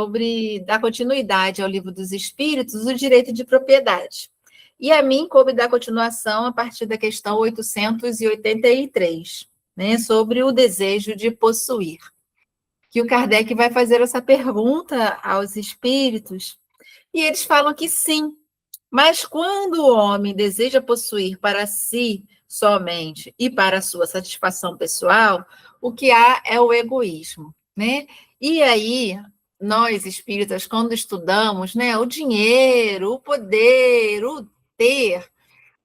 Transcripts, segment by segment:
sobre dar continuidade ao Livro dos Espíritos, o direito de propriedade. E a mim coube dar continuação a partir da questão 883, né, sobre o desejo de possuir. Que o Kardec vai fazer essa pergunta aos espíritos, e eles falam que sim, mas quando o homem deseja possuir para si somente e para a sua satisfação pessoal, o que há é o egoísmo, né? E aí, nós espíritas, quando estudamos, né, o dinheiro, o poder, o ter,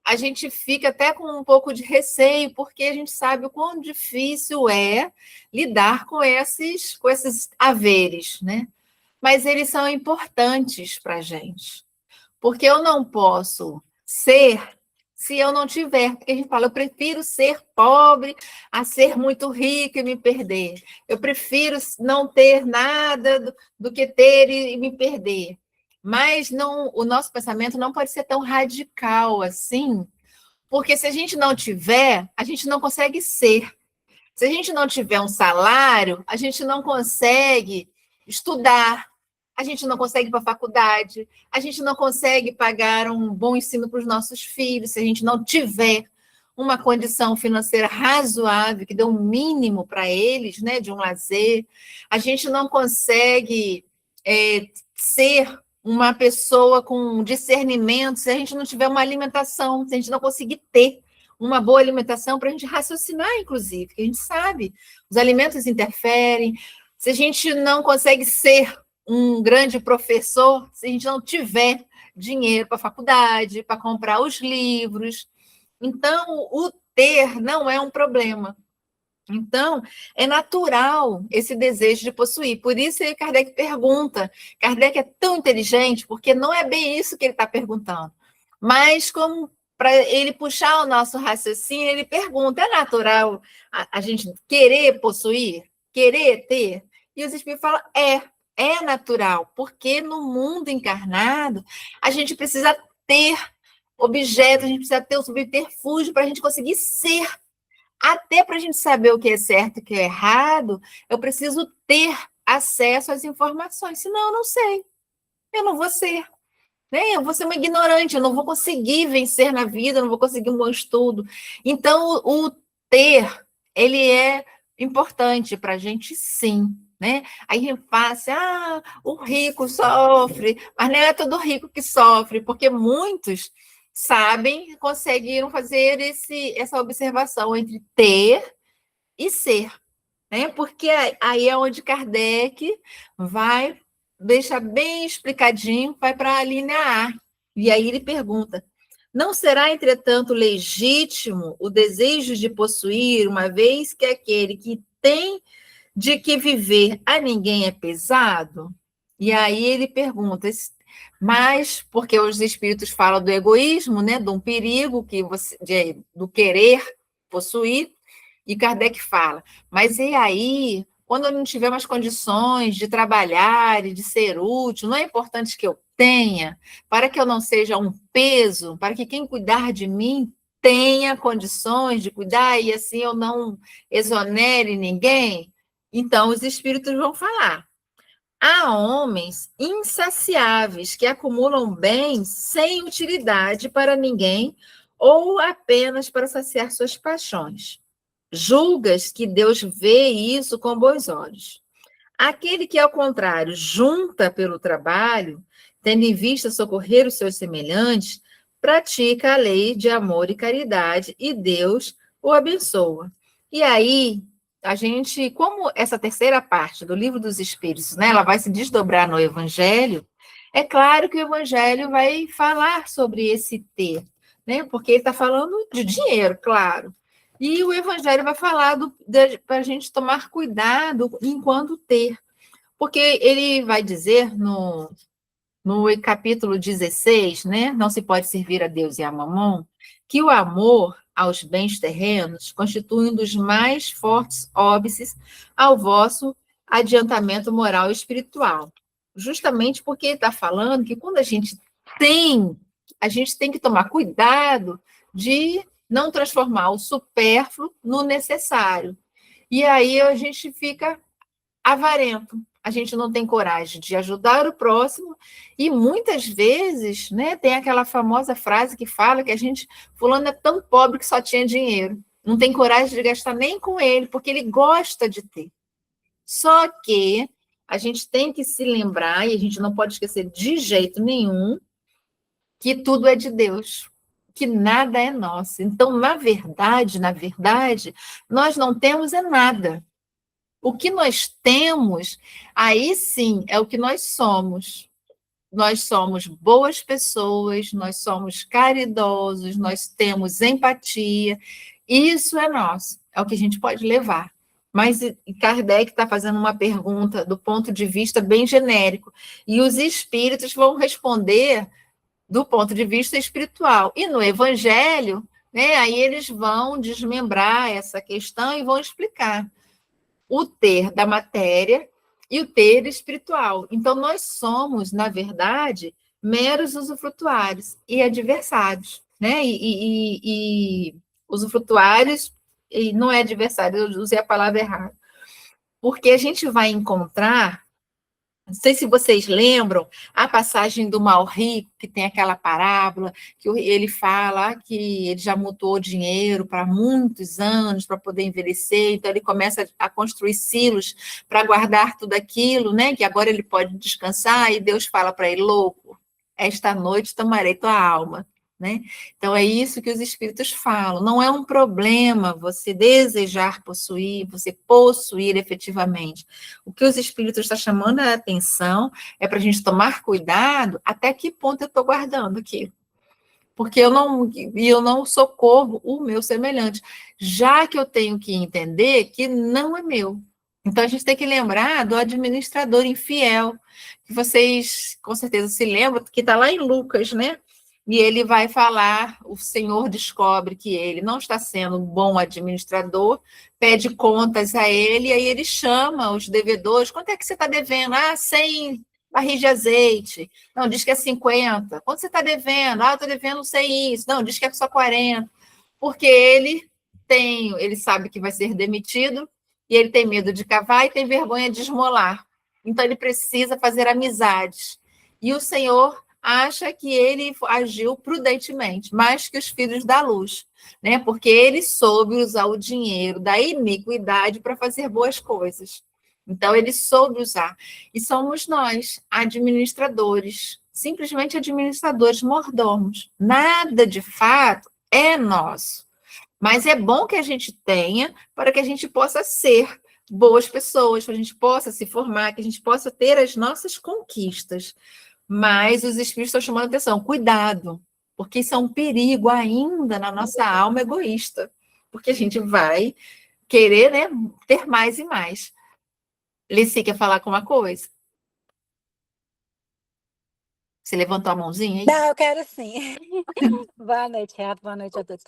a gente fica até com um pouco de receio, porque a gente sabe o quão difícil é lidar com esses haveres, né? Mas eles são importantes para a gente. Porque eu não posso ser se eu não tiver. Porque a gente fala, eu prefiro ser pobre a ser muito rico e me perder. Eu prefiro não ter nada do que ter e me perder. Mas não, o nosso pensamento não pode ser tão radical assim, porque se a gente não tiver, a gente não consegue ser. Se a gente não tiver um salário, a gente não consegue estudar, a gente não consegue ir para a faculdade, a gente não consegue pagar um bom ensino para os nossos filhos, se a gente não tiver uma condição financeira razoável, que dê um mínimo para eles, né, de um lazer, a gente não consegue ser uma pessoa com discernimento se a gente não tiver uma alimentação, se a gente não conseguir ter uma boa alimentação para a gente raciocinar, inclusive, que a gente sabe, os alimentos interferem, se a gente não consegue ser um grande professor, se a gente não tiver dinheiro para a faculdade, para comprar os livros. Então, o ter não é um problema. Então, é natural esse desejo de possuir. Por isso, Kardec pergunta. Kardec é tão inteligente, porque não é bem isso que ele está perguntando. Mas, como para ele puxar o nosso raciocínio, ele pergunta: é natural a gente querer possuir? Querer ter? E os espíritos falam: é natural, porque no mundo encarnado, a gente precisa ter objetos, a gente precisa ter o subterfúgio para a gente conseguir ser. Até para a gente saber o que é certo e o que é errado, eu preciso ter acesso às informações, senão eu não sei, eu não vou ser. Né? Eu vou ser uma ignorante, eu não vou conseguir vencer na vida, eu não vou conseguir um bom estudo. Então, o ter, ele é importante para a gente, sim. Né? Aí a gente fala assim, o rico sofre, mas não é todo rico que sofre, porque muitos sabem, conseguiram fazer essa observação entre ter e ser. Né? Porque aí é onde Kardec vai deixar bem explicadinho, vai para a linha A. E aí ele pergunta: não será, entretanto, legítimo o desejo de possuir, uma vez que aquele que tem de que viver a ninguém é pesado? E aí ele pergunta, mas porque os espíritos falam do egoísmo, né, de um perigo do querer possuir, e Kardec fala, mas e aí, quando eu não tiver mais condições de trabalhar e de ser útil, não é importante que eu tenha, para que eu não seja um peso, para que quem cuidar de mim tenha condições de cuidar e assim eu não exonere ninguém? Então, os espíritos vão falar. Há homens insaciáveis que acumulam bens sem utilidade para ninguém ou apenas para saciar suas paixões. Julgas que Deus vê isso com bons olhos. Aquele que, ao contrário, junta pelo trabalho, tendo em vista socorrer os seus semelhantes, pratica a lei de amor e caridade e Deus o abençoa. E aí, a gente, como essa terceira parte do Livro dos Espíritos, né, ela vai se desdobrar no Evangelho, é claro que o Evangelho vai falar sobre esse ter, né, porque ele está falando de dinheiro, claro. E o Evangelho vai falar para a gente tomar cuidado enquanto ter. Porque ele vai dizer no capítulo 16, né? Não se pode servir a Deus e a Mamon, que o amor aos bens terrenos constitui um dos mais fortes óbices ao vosso adiantamento moral e espiritual. Justamente porque ele está falando que quando a gente tem que tomar cuidado de não transformar o supérfluo no necessário. E aí a gente fica avarento, a gente não tem coragem de ajudar o próximo, e muitas vezes, né, tem aquela famosa frase que fala que fulano é tão pobre que só tinha dinheiro, não tem coragem de gastar nem com ele, porque ele gosta de ter. Só que a gente tem que se lembrar, e a gente não pode esquecer de jeito nenhum, que tudo é de Deus, que nada é nosso. Então, na verdade, nós não temos é nada. O que nós temos, aí sim, é o que nós somos. Nós somos boas pessoas, nós somos caridosos, nós temos empatia. Isso é nosso, é o que a gente pode levar. Mas Kardec está fazendo uma pergunta do ponto de vista bem genérico, e os espíritos vão responder do ponto de vista espiritual. E no Evangelho, né, aí eles vão desmembrar essa questão e vão explicar o ter da matéria e o ter espiritual. Então, nós somos, na verdade, meros usufrutuários e adversários, né? E usufrutuários, e não é adversário, eu usei a palavra errada, porque a gente vai encontrar, não sei se vocês lembram, a passagem do mal rico, que tem aquela parábola, que ele fala que ele já mutou dinheiro para muitos anos para poder envelhecer, então ele começa a construir silos para guardar tudo aquilo, né? Que agora ele pode descansar, e Deus fala para ele: louco, esta noite tomarei tua alma. Né? Então, é isso que os espíritos falam. Não é um problema você desejar possuir, você possuir efetivamente. O que os espíritos estão chamando a atenção é para a gente tomar cuidado até que ponto eu estou guardando aqui. Porque eu não socorro o meu semelhante, já que eu tenho que entender que não é meu. Então, a gente tem que lembrar do administrador infiel, que vocês com certeza se lembram, que está lá em Lucas, né? E ele vai falar, o Senhor descobre que ele não está sendo um bom administrador, pede contas a ele, e aí ele chama os devedores: quanto é que você está devendo? 100 barris de azeite. Não, diz que é 50. Quanto você está devendo? Eu estou devendo, não sei isso. Não, diz que é só 40. Porque ele sabe que vai ser demitido, e ele tem medo de cavar e tem vergonha de esmolar. Então, ele precisa fazer amizades. E o Senhor acha que ele agiu prudentemente, mais que os filhos da luz, né? Porque ele soube usar o dinheiro da iniquidade para fazer boas coisas. Então, ele soube usar. E somos nós, administradores, simplesmente administradores mordomos. Nada, de fato, é nosso. Mas é bom que a gente tenha para que a gente possa ser boas pessoas, para que a gente possa se formar, que a gente possa ter as nossas conquistas. Mas os espíritos estão chamando atenção: cuidado, porque isso é um perigo ainda na nossa alma egoísta, porque a gente vai querer, né, ter mais e mais. Leci, quer falar com uma coisa? Você levantou a mãozinha aí? Não, eu quero sim. Boa noite, Renato. Boa noite a todos.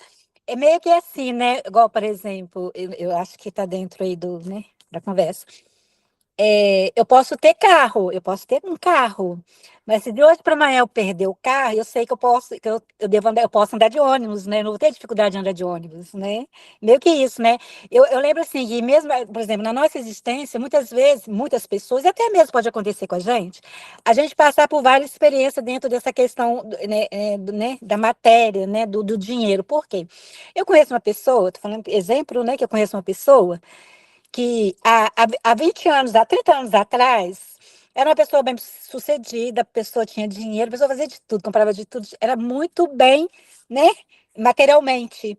É meio que assim, né? Igual, por exemplo, eu acho que está dentro aí né, da conversa. Eu posso ter carro, eu posso ter um carro, mas se de hoje para amanhã eu perder o carro, eu sei que eu devo andar, eu posso andar de ônibus, né? Não vou ter dificuldade de andar de ônibus, né? Meio que isso, né? Eu lembro assim, que mesmo, por exemplo, na nossa existência, muitas vezes, muitas pessoas, e até mesmo pode acontecer com a gente passar por várias experiências dentro dessa questão, né, né, da matéria, né, do dinheiro. Por quê? Eu conheço uma pessoa, tô falando exemplo, né, que eu conheço uma pessoa que há 20 anos, há 30 anos atrás, era uma pessoa bem sucedida, a pessoa tinha dinheiro, a pessoa fazia de tudo, comprava de tudo, era muito bem, né, materialmente.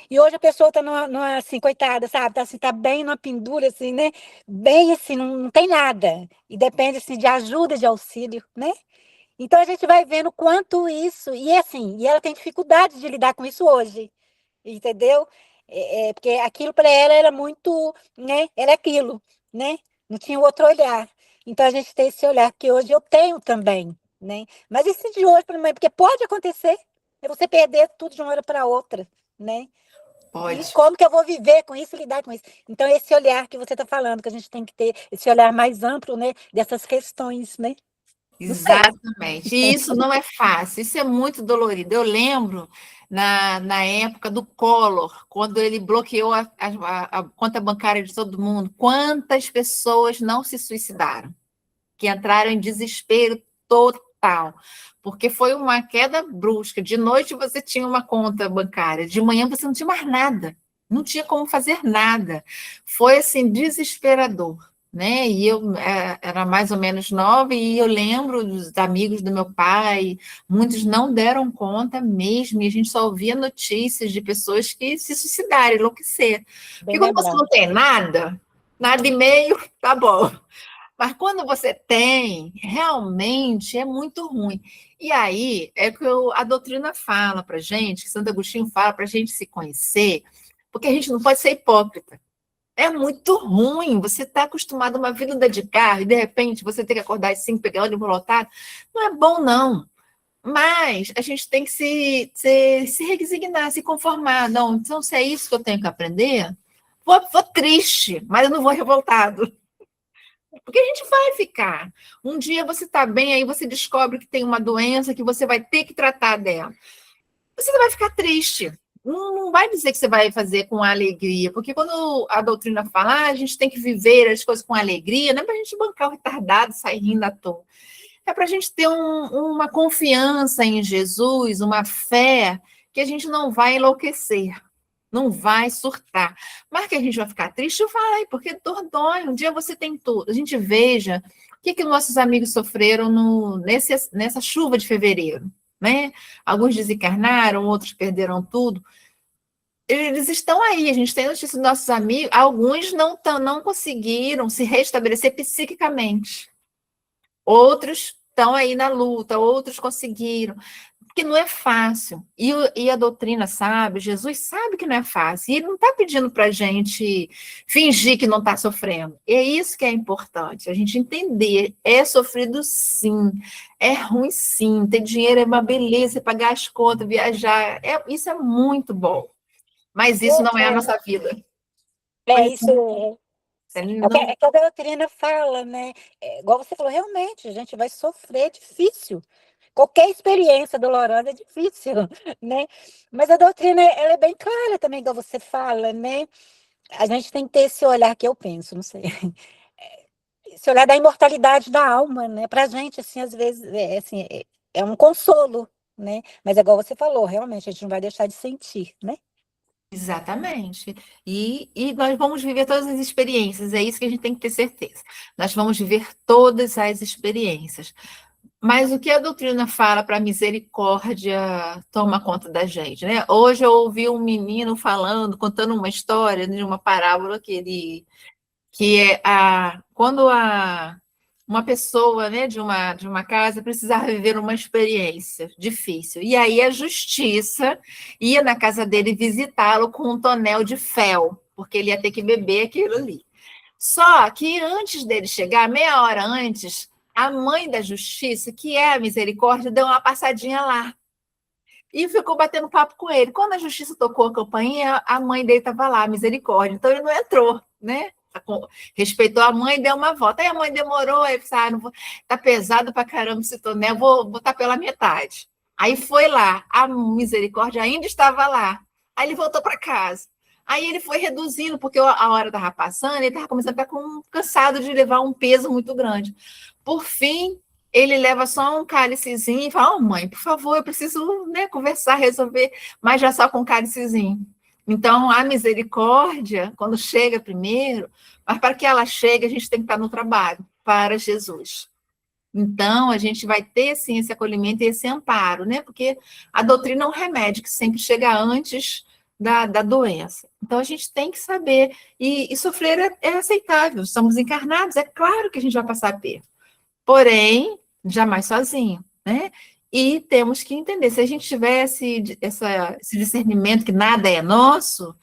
E hoje a pessoa está assim, coitada, sabe, tá, assim, tá bem numa pendura, assim, né, bem assim, não tem nada, e depende, assim, de ajuda, de auxílio, né. Então a gente vai vendo quanto isso, e assim, e ela tem dificuldade de lidar com isso hoje, entendeu? Porque aquilo para ela era muito, né? Era aquilo, né? Não tinha outro olhar. Então a gente tem esse olhar que hoje eu tenho também, né? Mas esse de hoje para mim, porque pode acontecer, é você perder tudo de uma hora para outra, né? Pode. E como que eu vou viver com isso, lidar com isso? Então esse olhar que você está falando, que a gente tem que ter esse olhar mais amplo, né? Dessas questões, né? Não sei. Exatamente. E isso não é fácil, isso é muito dolorido. Eu lembro na época do Collor, quando ele bloqueou a conta bancária de todo mundo, quantas pessoas não se suicidaram? que entraram em desespero total, porque foi uma queda brusca. De noite você tinha uma conta bancária, de manhã você não tinha mais nada, não tinha como fazer nada. Foi assim desesperador, né? E eu era mais ou menos nova e eu lembro dos amigos do meu pai, muitos não deram conta mesmo, e a gente só ouvia notícias de pessoas que se suicidaram, enlouqueceram. Bem Porque quando você lembrado. não tem nada, nada e meio, tá bom. Mas quando você tem, realmente é muito ruim. E aí é que a doutrina fala para gente, que Santo Agostinho fala para a gente se conhecer, porque a gente não pode ser hipócrita. É muito ruim. Você está acostumado a uma vida de carro e, de repente, você tem que acordar às 5, pegar ônibus lotado. Não é bom, não. Mas a gente tem que se resignar, se conformar. Não, então, se é isso que eu tenho que aprender, vou triste, mas eu não vou revoltado. Porque a gente vai ficar. Um dia você está bem, aí você descobre que tem uma doença que você vai ter que tratar dela. Você vai ficar triste. Não vai dizer que você vai fazer com alegria, porque quando a doutrina fala, a gente tem que viver as coisas com alegria, não é para a gente bancar o retardado, sair rindo à toa. É para a gente ter uma confiança em Jesus, uma fé, que a gente não vai enlouquecer, não vai surtar. Mas que a gente vai ficar triste, vai, porque dor dói. Um dia você tem tudo. A gente veja o que nossos amigos sofreram nessa chuva de fevereiro, né? Alguns desencarnaram, outros perderam tudo. Eles estão aí, a gente tem notícia dos nossos amigos, alguns não conseguiram se restabelecer psiquicamente. Outros estão aí na luta, outros conseguiram, porque não é fácil. E a doutrina sabe, Jesus sabe que não é fácil. E ele não está pedindo para a gente fingir que não está sofrendo. E é isso que é importante, a gente entender. É sofrido sim, é ruim sim, ter dinheiro é uma beleza, pagar as contas, viajar, isso é muito bom. Mas isso não é a nossa vida. Pois Isso não. é que a doutrina fala, né? Igual você falou, realmente, a gente vai sofrer, é difícil. Qualquer experiência dolorosa é difícil, né? Mas a doutrina, ela é bem clara também, igual você fala, né? A gente tem que ter esse olhar que eu penso, não sei. Esse olhar da imortalidade da alma, né? Pra gente, assim, às vezes, assim, é um consolo, né? Mas igual você falou, realmente, a gente não vai deixar de sentir, né? Exatamente. E nós vamos viver todas as experiências, é isso que a gente tem que ter certeza. Nós vamos viver todas as experiências. Mas o que a doutrina fala para a misericórdia toma conta da gente, né? Hoje eu ouvi um menino falando, contando uma história de uma parábola que é quando uma pessoa, né, de uma casa precisava viver uma experiência difícil. E aí a justiça ia na casa dele visitá-lo com um tonel de fel, porque ele ia ter que beber aquilo ali. Só que antes dele chegar, meia hora antes, a mãe da justiça, que é a misericórdia, deu uma passadinha lá e ficou batendo papo com ele. Quando a justiça tocou a campainha, a mãe dele estava lá, a misericórdia. Então ele não entrou, né? Respeitou a mãe e deu uma volta. Aí a mãe demorou, aí disse, não vou, tá pesado para caramba esse tonel, vou botar pela metade. Aí foi lá, a misericórdia ainda estava lá. Aí ele voltou para casa. Aí ele foi reduzindo, porque a hora estava passando, ele estava começando a ficar cansado de levar um peso muito grande. Por fim, ele leva só um cálicezinho e fala, mãe, por favor, eu preciso, né, conversar, resolver, mas já só com um cálicezinho. Então, a misericórdia, quando chega primeiro, mas para que ela chegue, a gente tem que estar no trabalho para Jesus. Então, a gente vai ter, sim, esse acolhimento e esse amparo, né? Porque a doutrina é um remédio que sempre chega antes da doença. Então, a gente tem que saber. E sofrer é aceitável. Estamos encarnados, é claro que a gente vai passar perto. Porém, jamais sozinho, né? E temos que entender, se a gente tivesse esse discernimento que nada é nosso,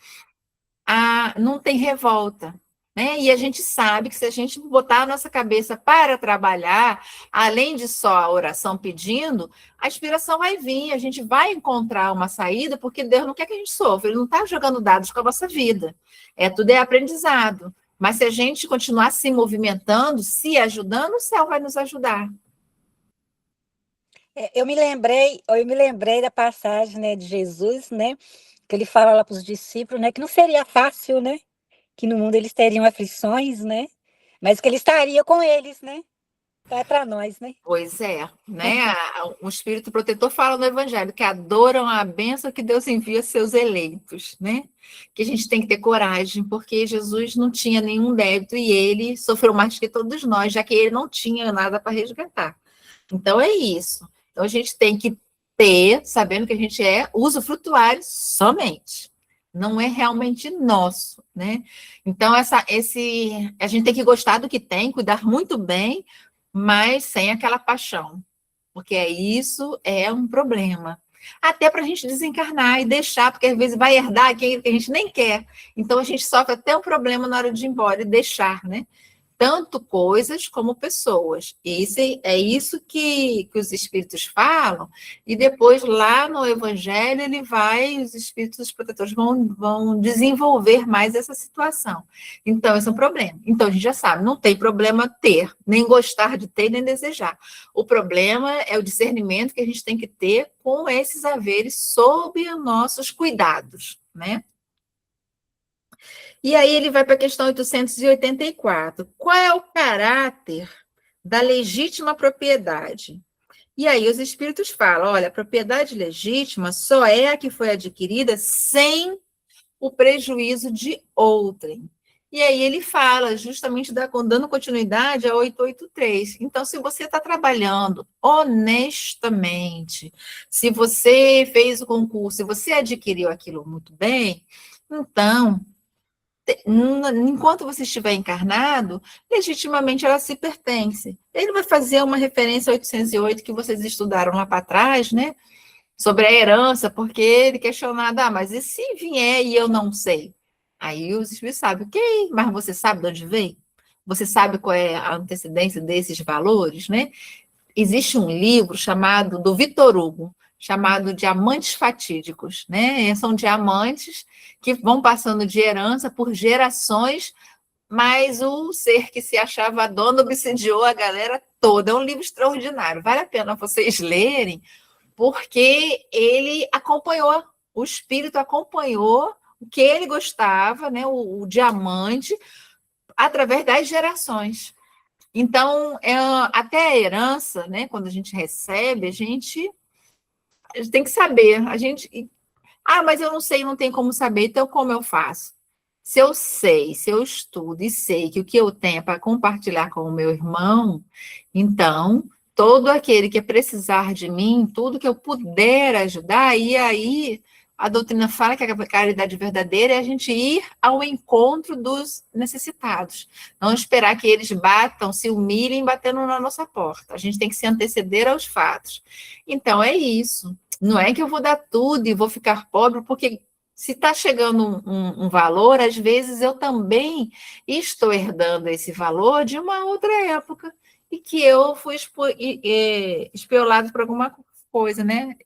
não tem revolta, né? E a gente sabe que se a gente botar a nossa cabeça para trabalhar, além de só a oração pedindo, a inspiração vai vir, a gente vai encontrar uma saída, porque Deus não quer que a gente sofra, Ele não está jogando dados com a nossa vida. Tudo é aprendizado. Mas se a gente continuar se movimentando, se ajudando, o céu vai nos ajudar. Eu me lembrei da passagem, né, de Jesus, né, que ele fala lá para os discípulos, né, que não seria fácil, né, que no mundo eles teriam aflições, né, mas que ele estaria com eles, né. Vai para nós, né? Pois é, né? O Espírito Protetor fala no Evangelho que adoram a bênção que Deus envia a seus eleitos, né? Que a gente tem que ter coragem, porque Jesus não tinha nenhum débito e ele sofreu mais que todos nós, já que ele não tinha nada para resgatar. Então é isso. Então a gente tem que ter, sabendo que a gente é usufrutuário somente. Não é realmente nosso, né? Então a gente tem que gostar do que tem, cuidar muito bem, mas sem aquela paixão, porque isso é um problema. Até para a gente desencarnar e deixar, porque às vezes vai herdar aquilo que a gente nem quer. Então a gente sofre até um problema na hora de ir embora e deixar, né? Tanto coisas como pessoas. É isso que os espíritos falam, e depois lá no Evangelho os espíritos protetores vão desenvolver mais essa situação. Então, esse é um problema. Então, a gente já sabe, não tem problema ter, nem gostar de ter, nem desejar. O problema é o discernimento que a gente tem que ter com esses haveres sob os nossos cuidados, né? E aí ele vai para a questão 884. Qual é o caráter da legítima propriedade? E aí os espíritos falam, olha, a propriedade legítima só é a que foi adquirida sem o prejuízo de outrem. E aí ele fala, justamente dando continuidade a 883. Então, se você está trabalhando honestamente, se você fez o concurso, se você adquiriu aquilo muito bem, então enquanto você estiver encarnado, legitimamente ela se pertence. Ele vai fazer uma referência a 808 que vocês estudaram lá para trás, né? Sobre a herança, porque ele questionado, mas e se vier e eu não sei? Aí os espíritos sabem, ok, mas você sabe de onde vem? Você sabe qual é a antecedência desses valores, né? Existe um livro chamado, do Victor Hugo, chamado Diamantes Fatídicos, né? São diamantes que vão passando de herança por gerações, mas o ser que se achava dono obsidiou a galera toda. É um livro extraordinário, vale a pena vocês lerem, porque ele acompanhou, o espírito acompanhou o que ele gostava, né? O diamante, através das gerações. Então, até a herança, né, quando a gente recebe, a gente tem que saber. Mas eu não sei, não tem como saber, então como eu faço? Se eu sei, se eu estudo e sei que o que eu tenho é para compartilhar com o meu irmão, então, todo aquele que precisar de mim, tudo que eu puder ajudar, e aí a doutrina fala que a caridade verdadeira é a gente ir ao encontro dos necessitados. Não esperar que eles batam, se humilhem batendo na nossa porta. A gente tem que se anteceder aos fatos. Então, é isso. Não é que eu vou dar tudo e vou ficar pobre, porque se está chegando um valor, às vezes eu também estou herdando esse valor de uma outra época e que eu fui espiolado por alguma coisa, né?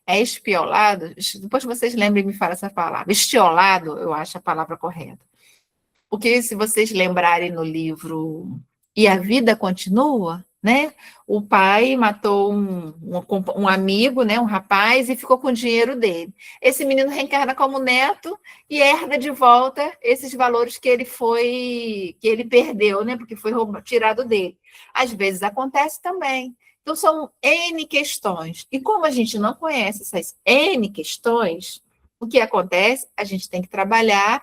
É espiolado? Depois vocês lembrem e me falam essa palavra. Estiolado, eu acho a palavra correta. Porque se vocês lembrarem no livro E a Vida Continua, né? O pai matou um amigo, né? Um rapaz, e ficou com o dinheiro dele. Esse menino reencarna como neto e herda de volta esses valores que ele perdeu, né? Porque foi tirado dele. Às vezes acontece também. Então, são N questões. E como a gente não conhece essas N questões, o que acontece? A gente tem que trabalhar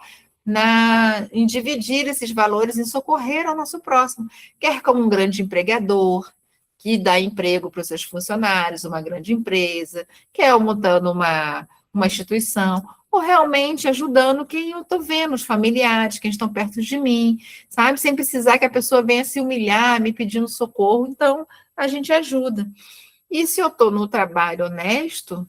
em dividir esses valores, em socorrer ao nosso próximo, quer como um grande empregador, que dá emprego para os seus funcionários, uma grande empresa, quer montando uma instituição, ou realmente ajudando quem eu estou vendo, os familiares, quem estão perto de mim, sabe? Sem precisar que a pessoa venha se humilhar, me pedindo socorro, então a gente ajuda. E se eu estou no trabalho honesto,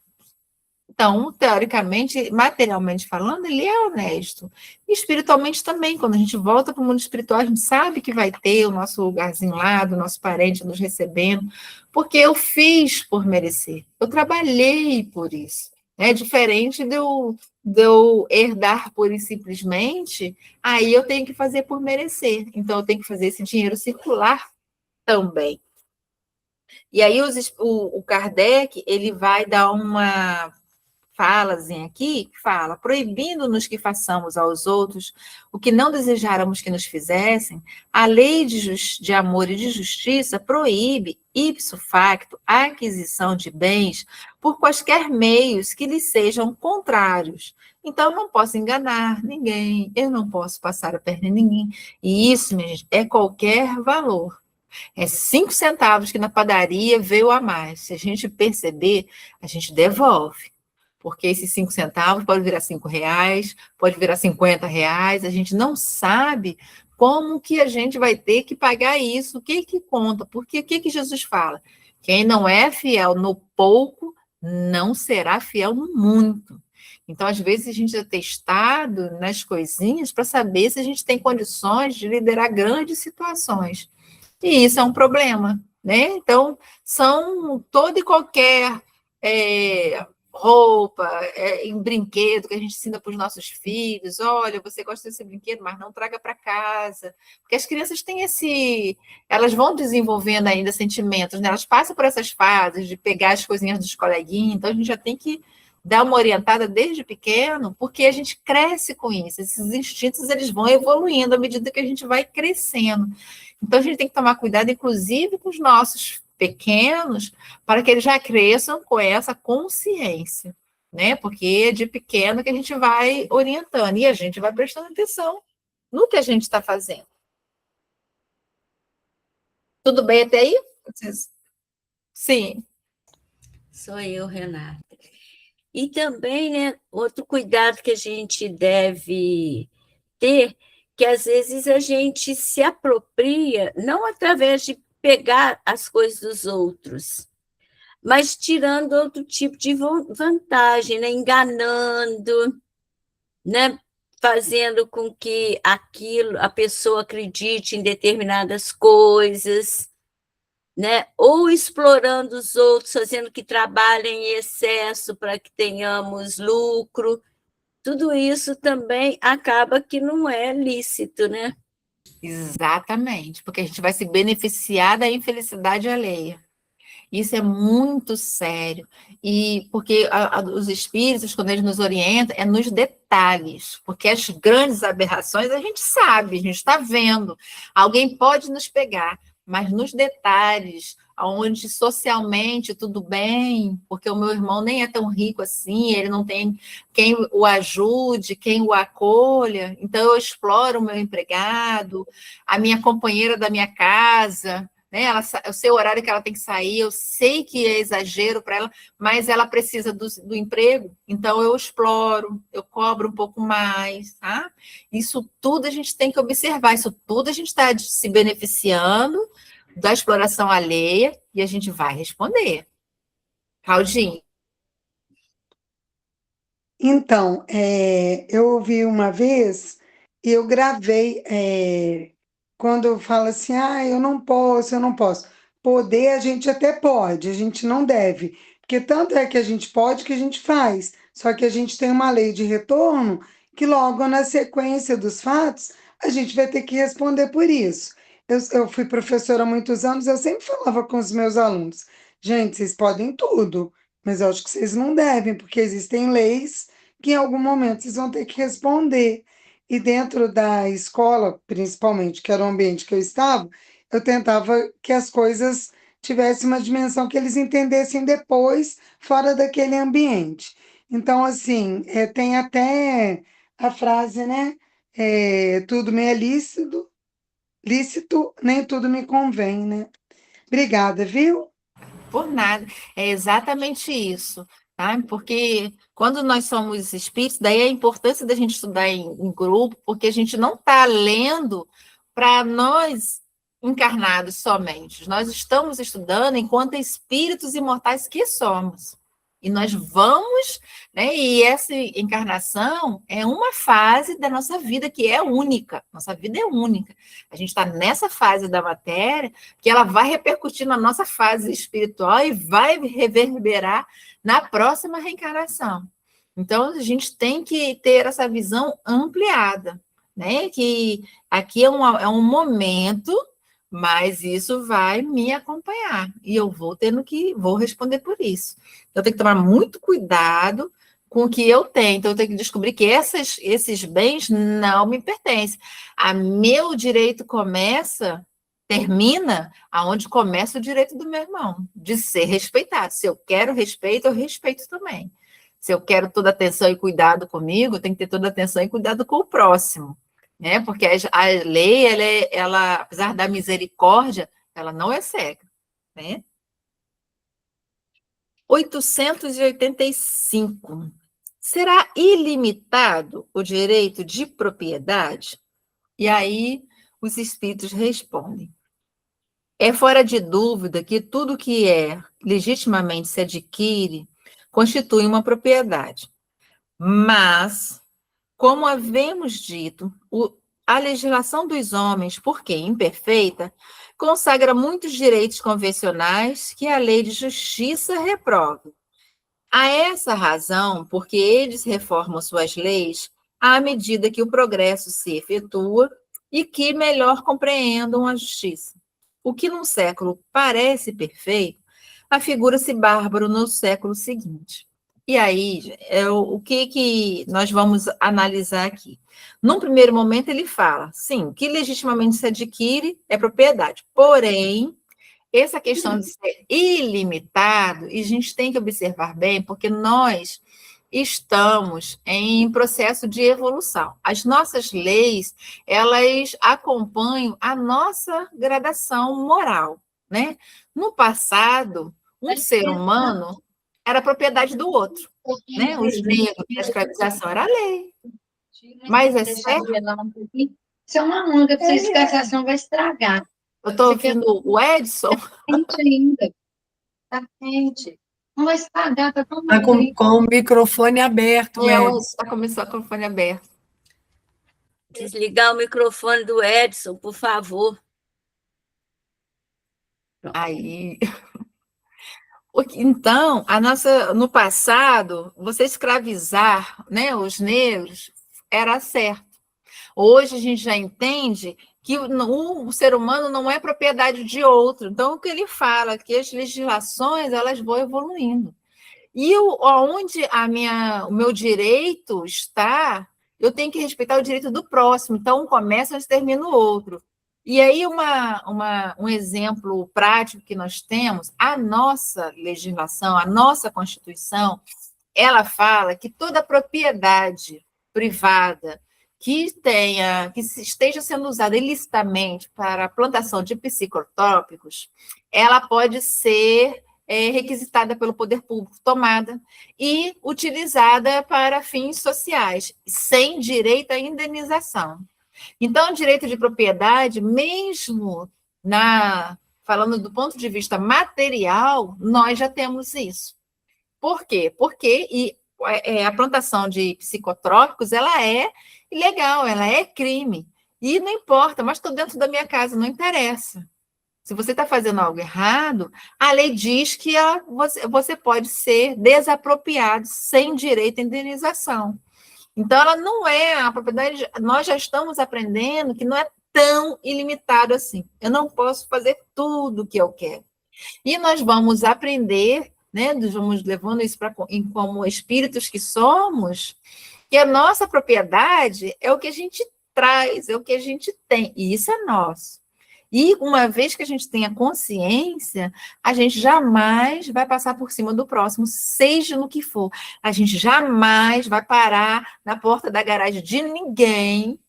então, teoricamente, materialmente falando, ele é honesto. E espiritualmente também, quando a gente volta para o mundo espiritual, a gente sabe que vai ter o nosso lugarzinho lá, do nosso parente nos recebendo, porque eu fiz por merecer, eu trabalhei por isso. É diferente de eu herdar pura e simplesmente, aí eu tenho que fazer por merecer. Então, eu tenho que fazer esse dinheiro circular também. E aí o Kardec, ele vai dar falazinha aqui, fala, proibindo-nos que façamos aos outros o que não desejáramos que nos fizessem, a lei de amor e de justiça proíbe, ipso facto, a aquisição de bens por quaisquer meios que lhes sejam contrários. Então, eu não posso enganar ninguém, eu não posso passar a perna em ninguém. E isso, minha gente, é qualquer valor. É 5 centavos que na padaria veio a mais. Se a gente perceber, a gente devolve. Porque esses 5 centavos pode virar R$ 5, pode virar R$ 50. A gente não sabe como que a gente vai ter que pagar isso, o que que conta. Porque o que que Jesus fala? Quem não é fiel no pouco, não será fiel no muito. Então, às vezes, a gente é testado nas coisinhas para saber se a gente tem condições de liderar grandes situações. E isso é um problema, né? Então, são todo e qualquer roupa, em brinquedo que a gente ensina para os nossos filhos. Olha, você gosta desse brinquedo, mas não traga para casa. Porque as crianças têm elas vão desenvolvendo ainda sentimentos, né? Elas passam por essas fases de pegar as coisinhas dos coleguinhas, então a gente já tem que dar uma orientada desde pequeno, porque a gente cresce com isso. Esses instintos, eles vão evoluindo à medida que a gente vai crescendo. Então, a gente tem que tomar cuidado, inclusive, com os nossos pequenos, para que eles já cresçam com essa consciência, né? Porque é de pequeno que a gente vai orientando e a gente vai prestando atenção no que a gente está fazendo. Tudo bem até aí? Sim. Sou eu, Renata. E também, né, outro cuidado que a gente deve ter, que às vezes a gente se apropria, não através de pegar as coisas dos outros, mas tirando outro tipo de vantagem, né, enganando, né, fazendo com que a pessoa acredite em determinadas coisas, né? Ou explorando os outros, fazendo que trabalhem em excesso para que tenhamos lucro. Tudo isso também acaba que não é lícito, né? Exatamente, porque a gente vai se beneficiar da infelicidade alheia. Isso é muito sério. E porque os espíritos, quando eles nos orientam, é nos detalhes, porque as grandes aberrações a gente sabe, a gente está vendo. Alguém pode nos pegar, mas nos detalhes, onde socialmente tudo bem, porque o meu irmão nem é tão rico assim, ele não tem quem o ajude, quem o acolha, então eu exploro o meu empregado, a minha companheira da minha casa, né? Eu sei o horário que ela tem que sair, eu sei que é exagero para ela, mas ela precisa do emprego, então eu exploro, eu cobro um pouco mais, tá? Isso tudo a gente tem que observar, isso tudo a gente está se beneficiando da exploração alheia e a gente vai responder. Claudinha. Então, eu ouvi uma vez e eu gravei, quando eu falo assim, eu não posso, eu não posso. Poder a gente até pode, a gente não deve. Porque tanto é que a gente pode que a gente faz. Só que a gente tem uma lei de retorno que logo na sequência dos fatos, a gente vai ter que responder por isso. Eu fui professora há muitos anos, eu sempre falava com os meus alunos, gente, vocês podem tudo, mas eu acho que vocês não devem, porque existem leis que em algum momento vocês vão ter que responder. E dentro da escola, principalmente, que era o ambiente que eu estava, eu tentava que as coisas tivessem uma dimensão que eles entendessem depois, fora daquele ambiente. Então, assim, tem até a frase, né? Tudo me é lícito, lícito, nem tudo me convém, né? Obrigada, viu? Por nada. É exatamente isso, tá? Porque quando nós somos espíritos, daí a importância da gente estudar em grupo, porque a gente não está lendo para nós encarnados somente. Nós estamos estudando enquanto espíritos imortais que somos. E nós vamos, né? E essa encarnação é uma fase da nossa vida que é única. Nossa vida é única. A gente está nessa fase da matéria que ela vai repercutir na nossa fase espiritual e vai reverberar na próxima reencarnação. Então, a gente tem que ter essa visão ampliada, né? Que aqui é um momento, mas isso vai me acompanhar e eu vou responder por isso. Eu tenho que tomar muito cuidado, com o que eu tenho. Então, eu tenho que descobrir que esses bens não me pertencem. Meu direito termina aonde começa o direito do meu irmão, de ser respeitado. Se eu quero respeito, eu respeito também. Se eu quero toda atenção e cuidado comigo, eu tenho que ter toda atenção e cuidado com o próximo, né? Porque a lei, ela, apesar da misericórdia, ela não é cega, né? 885. Será ilimitado o direito de propriedade? E aí os espíritos respondem: é fora de dúvida que tudo que legitimamente se adquire constitui uma propriedade. Mas, como havemos dito, a legislação dos homens, porque imperfeita, consagra muitos direitos convencionais que a lei de justiça reprova. A essa razão, porque eles reformam suas leis à medida que o progresso se efetua e que melhor compreendam a justiça. O que num século parece perfeito, afigura-se bárbaro no século seguinte. E aí, o que nós vamos analisar aqui? Num primeiro momento, ele fala, sim, o que legitimamente se adquire é propriedade. Porém, essa questão de ser ilimitado, e a gente tem que observar bem, porque nós estamos em processo de evolução. As nossas leis, elas acompanham a nossa gradação moral, né? No passado, um ser humano era propriedade do outro, né? Os negros, a escravização era a lei. Mas é certo? Isso é uma manga, para vocês que a sensação vai estragar. Eu estou ouvindo o Edson. Tá quente ainda. Tá quente. Não vai estragar, tá tão Tá com o microfone aberto, O Edson. Edson está com o microfone aberto. Desligar o microfone do Edson, por favor. Aí. Então, no passado, você escravizar, né, os negros era certo. Hoje a gente já entende que o ser humano não é propriedade de outro. Então, o que ele fala é que as legislações elas vão evoluindo. E onde o meu direito está, eu tenho que respeitar o direito do próximo. Então, um começa, mas termina o outro. E aí, um exemplo prático que nós temos, a nossa legislação, a nossa Constituição, ela fala que toda propriedade privada que esteja sendo usada ilicitamente para a plantação de psicotrópicos, ela pode ser requisitada pelo poder público, tomada e utilizada para fins sociais, sem direito à indenização. Então, o direito de propriedade, mesmo falando do ponto de vista material, nós já temos isso. Por quê? Porque a plantação de psicotrópicos, ela é ilegal, ela é crime. E não importa, mas estou dentro da minha casa, não interessa. Se você está fazendo algo errado, a lei diz que você pode ser desapropriado sem direito à indenização. Então, ela não é a propriedade, nós já estamos aprendendo que não é tão ilimitado assim. Eu não posso fazer tudo o que eu quero. E nós vamos aprender, né, vamos levando isso como espíritos que somos, que a nossa propriedade é o que a gente traz, é o que a gente tem, e isso é nosso. E uma vez que a gente tenha consciência, a gente jamais vai passar por cima do próximo, seja no que for. A gente jamais vai parar na porta da garagem de ninguém,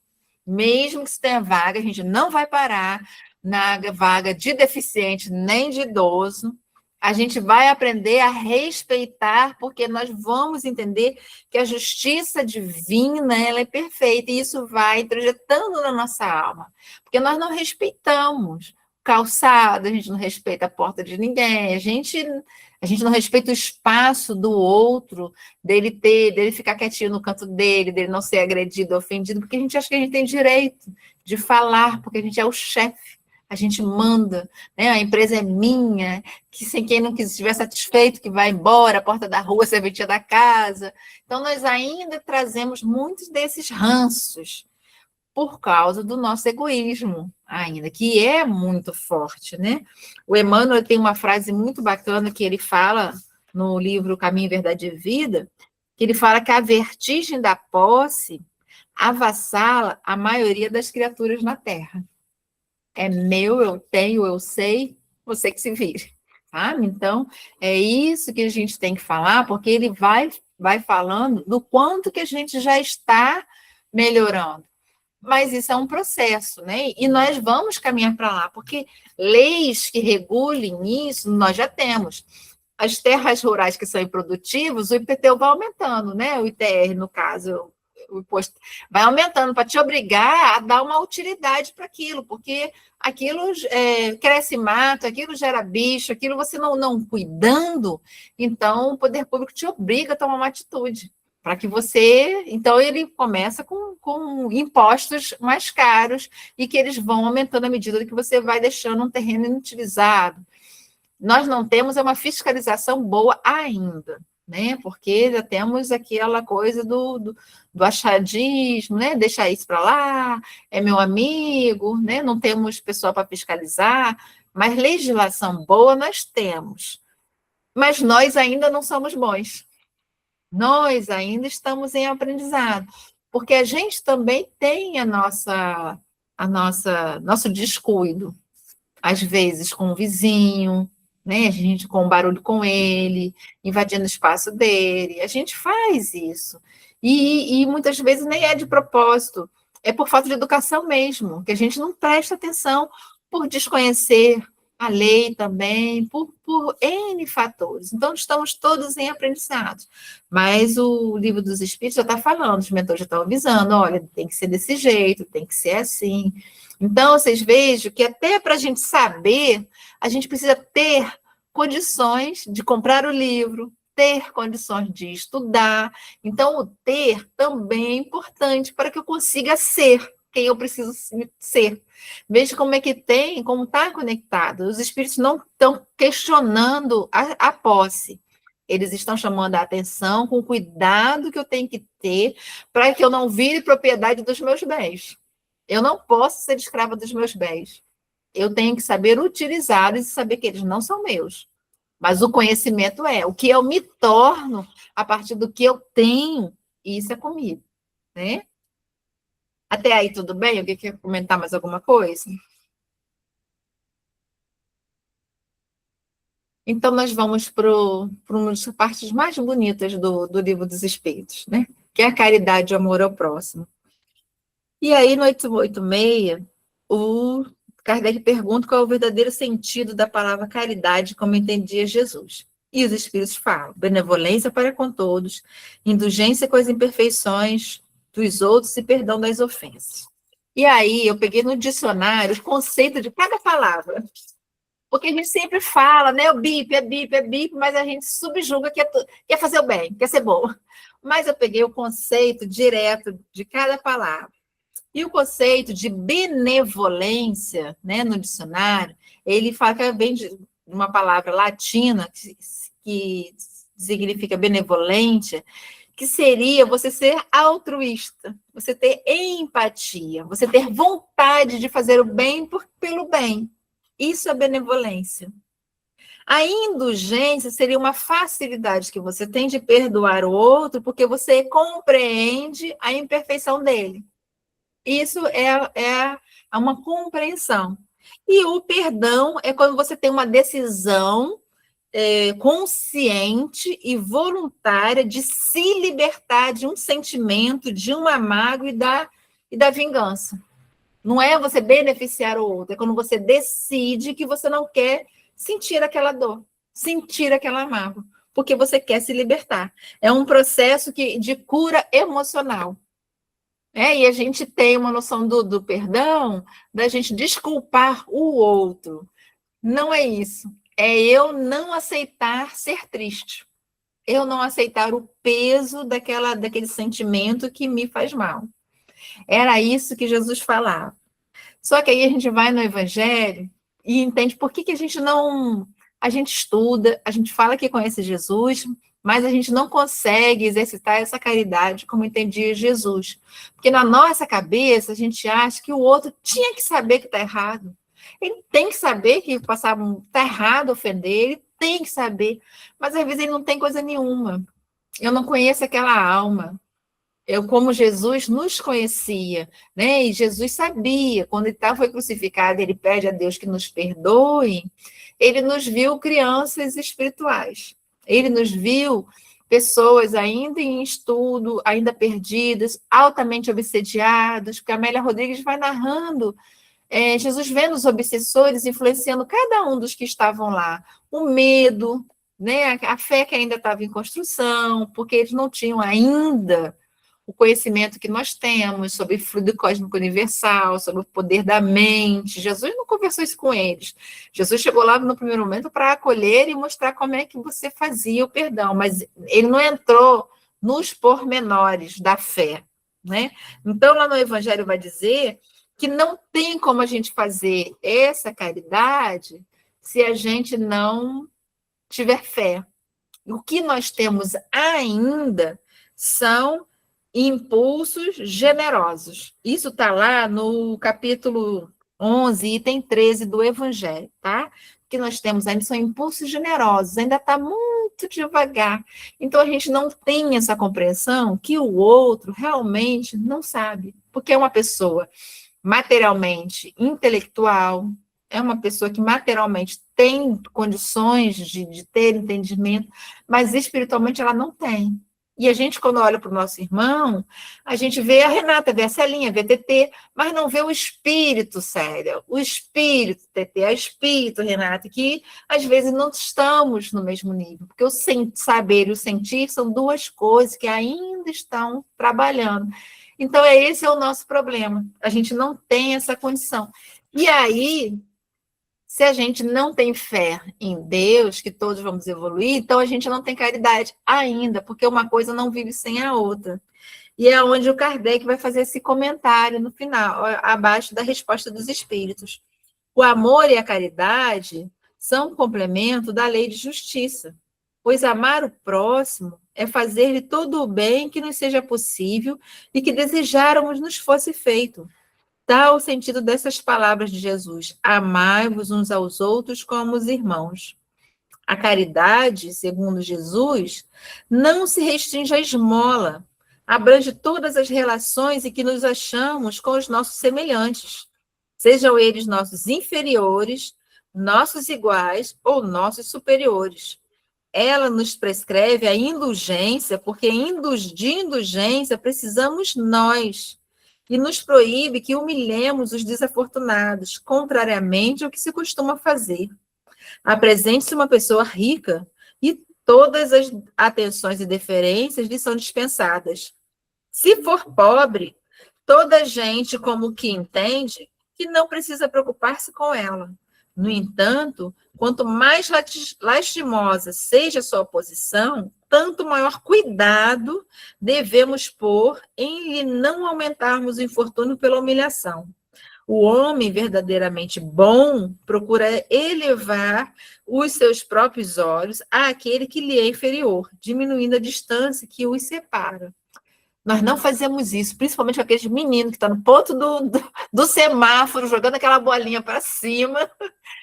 mesmo que se tenha vaga, a gente não vai parar na vaga de deficiente nem de idoso. A gente vai aprender a respeitar, porque nós vamos entender que a justiça divina ela é perfeita, e isso vai introjetando na nossa alma, porque nós não respeitamos calçada, a gente não respeita a porta de ninguém, a gente não respeita o espaço do outro, dele ficar quietinho no canto dele não ser agredido, ofendido, porque a gente acha que a gente tem direito de falar, porque a gente é o chefe. A gente manda, né? A empresa é minha, que sem quem não estiver satisfeito, que vai embora, a porta da rua, a serventia da casa. Então, nós ainda trazemos muitos desses ranços por causa do nosso egoísmo, ainda, que é muito forte, né? O Emmanuel tem uma frase muito bacana que ele fala no livro Caminho, Verdade e Vida, que ele fala que a vertigem da posse avassala a maioria das criaturas na Terra. É meu, eu tenho, eu sei, você que se vire. Sabe? Então, é isso que a gente tem que falar, porque ele vai falando do quanto que a gente já está melhorando. Mas isso é um processo, né? E nós vamos caminhar para lá, porque leis que regulem isso, nós já temos. As terras rurais que são improdutivas, o IPTU vai aumentando, né? O ITR, no caso, o imposto vai aumentando para te obrigar a dar uma utilidade para aquilo, porque aquilo cresce mato, aquilo gera bicho, aquilo você não cuidando, então o poder público te obriga a tomar uma atitude. Para que você. Então, ele começa com impostos mais caros e que eles vão aumentando à medida que você vai deixando um terreno inutilizado. Nós não temos uma fiscalização boa ainda, né? Porque já temos aquela coisa do achadismo, né? Deixar isso para lá, é meu amigo, né? Não temos pessoal para fiscalizar, mas legislação boa nós temos. Mas nós ainda não somos bons. Nós ainda estamos em aprendizado, porque a gente também tem nosso descuido, às vezes com o vizinho, né? A gente com barulho com ele, invadindo o espaço dele, a gente faz isso. E muitas vezes nem é de propósito, é por falta de educação mesmo, que a gente não presta atenção por desconhecer a lei também, por N fatores. Então, estamos todos em aprendizado. Mas o Livro dos Espíritos já está falando, os mentores já estão avisando, olha, tem que ser desse jeito, tem que ser assim. Então, vocês vejam que até para a gente saber, a gente precisa ter condições de comprar o livro, ter condições de estudar. Então, o ter também é importante para que eu consiga ser quem eu preciso ser. Veja como é que tem, como está conectado. Os espíritos não estão questionando a posse. Eles estão chamando a atenção com o cuidado que eu tenho que ter para que eu não vire propriedade dos meus bens. Eu não posso ser escrava dos meus bens. Eu tenho que saber utilizá-los e saber que eles não são meus. Mas o conhecimento é o que eu me torno a partir do que eu tenho, isso é comigo, né? Até aí, tudo bem? Alguém quer comentar mais alguma coisa? Então, nós vamos para uma das partes mais bonitas do Livro dos Espíritos, né? Que é a caridade e o amor ao próximo. E aí, no 886, o Kardec pergunta qual é o verdadeiro sentido da palavra caridade, como entendia Jesus. E os Espíritos falam: benevolência para com todos, indulgência com as imperfeições dos outros e perdão das ofensas. E aí, eu peguei no dicionário o conceito de cada palavra. Porque a gente sempre fala, né? O bip, é bip, é bip, mas a gente subjuga que quer fazer o bem, quer ser bom. Mas eu peguei o conceito direto de cada palavra. E o conceito de benevolência, né, no dicionário, ele fala que vem de uma palavra latina que significa benevolente, que seria você ser altruísta, você ter empatia, você ter vontade de fazer o bem pelo bem. Isso é benevolência. A indulgência seria uma facilidade que você tem de perdoar o outro porque você compreende a imperfeição dele. Isso é uma compreensão. E o perdão é quando você tem uma decisão consciente e voluntária de se libertar de um sentimento, de uma mágoa e da vingança. Não é você beneficiar o outro, é quando você decide que você não quer sentir aquela dor, sentir aquela mágoa, porque você quer se libertar. É um processo de cura emocional. E a gente tem uma noção do perdão, da gente desculpar o outro. Não é isso. É eu não aceitar ser triste. Eu não aceitar o peso daquele sentimento que me faz mal. Era isso que Jesus falava. Só que aí a gente vai no Evangelho e entende por que a gente não... A gente estuda, a gente fala que conhece Jesus, mas a gente não consegue exercitar essa caridade como entendia Jesus. Porque na nossa cabeça, a gente acha que o outro tinha que saber que está errado. Ele tem que saber que está errado ofender, ele tem que saber. Mas às vezes ele não tem coisa nenhuma. eu não conheço aquela alma. Eu, como Jesus nos conhecia, né? E Jesus sabia, quando ele foi crucificado, ele pede a Deus que nos perdoe, ele nos viu crianças espirituais. Ele nos viu pessoas ainda em estudo, ainda perdidas, altamente obsediadas, porque a Amélia Rodrigues vai narrando Jesus vendo os obsessores influenciando cada um dos que estavam lá. O medo, né? A fé que ainda estava em construção, porque eles não tinham ainda o conhecimento que nós temos sobre o fluido cósmico universal, sobre o poder da mente. Jesus não conversou isso com eles. Jesus chegou lá no primeiro momento para acolher e mostrar como é que você fazia o perdão, mas ele não entrou nos pormenores da fé, né? Então, lá no Evangelho vai dizer que não tem como a gente fazer essa caridade se a gente não tiver fé. O que nós temos ainda são impulsos generosos. Isso está lá no capítulo 11, item 13 do Evangelho, tá? O que nós temos ainda são impulsos generosos, ainda está muito devagar. Então, a gente não tem essa compreensão que o outro realmente não sabe, porque é uma pessoa materialmente intelectual, é uma pessoa que materialmente tem condições de ter entendimento, mas espiritualmente ela não tem. E a gente, quando olha para o nosso irmão, a gente vê a Renata, vê a Celinha, vê a TT, mas não vê o espírito, Célia, o espírito, TT, a espírito, Renata, que às vezes não estamos no mesmo nível, porque o saber e o sentir são duas coisas que ainda estão trabalhando. Então, esse é o nosso problema. A gente não tem essa condição. E aí, se a gente não tem fé em Deus, que todos vamos evoluir, então a gente não tem caridade ainda, porque uma coisa não vive sem a outra. E é onde o Kardec vai fazer esse comentário no final, abaixo da resposta dos espíritos. O amor e a caridade são um complemento da lei de justiça, pois amar o próximo é fazer-lhe todo o bem que nos seja possível e que desejáramos nos fosse feito. Tal o sentido dessas palavras de Jesus: amai-vos uns aos outros como os irmãos. A caridade, segundo Jesus, não se restringe à esmola, abrange todas as relações em que nos achamos com os nossos semelhantes, sejam eles nossos inferiores, nossos iguais ou nossos superiores. Ela nos prescreve a indulgência, porque de indulgência precisamos nós, e nos proíbe que humilhemos os desafortunados, contrariamente ao que se costuma fazer. Apresente-se uma pessoa rica e todas as atenções e deferências lhe são dispensadas. Se for pobre, toda gente como que entende que não precisa preocupar-se com ela. No entanto, quanto mais lastimosa seja a sua posição, tanto maior cuidado devemos pôr em lhe não aumentarmos o infortúnio pela humilhação. O homem verdadeiramente bom procura elevar os seus próprios olhos àquele que lhe é inferior, diminuindo a distância que os separa. Nós não fazemos isso, principalmente com aqueles meninos que estão no ponto do semáforo, jogando aquela bolinha para cima.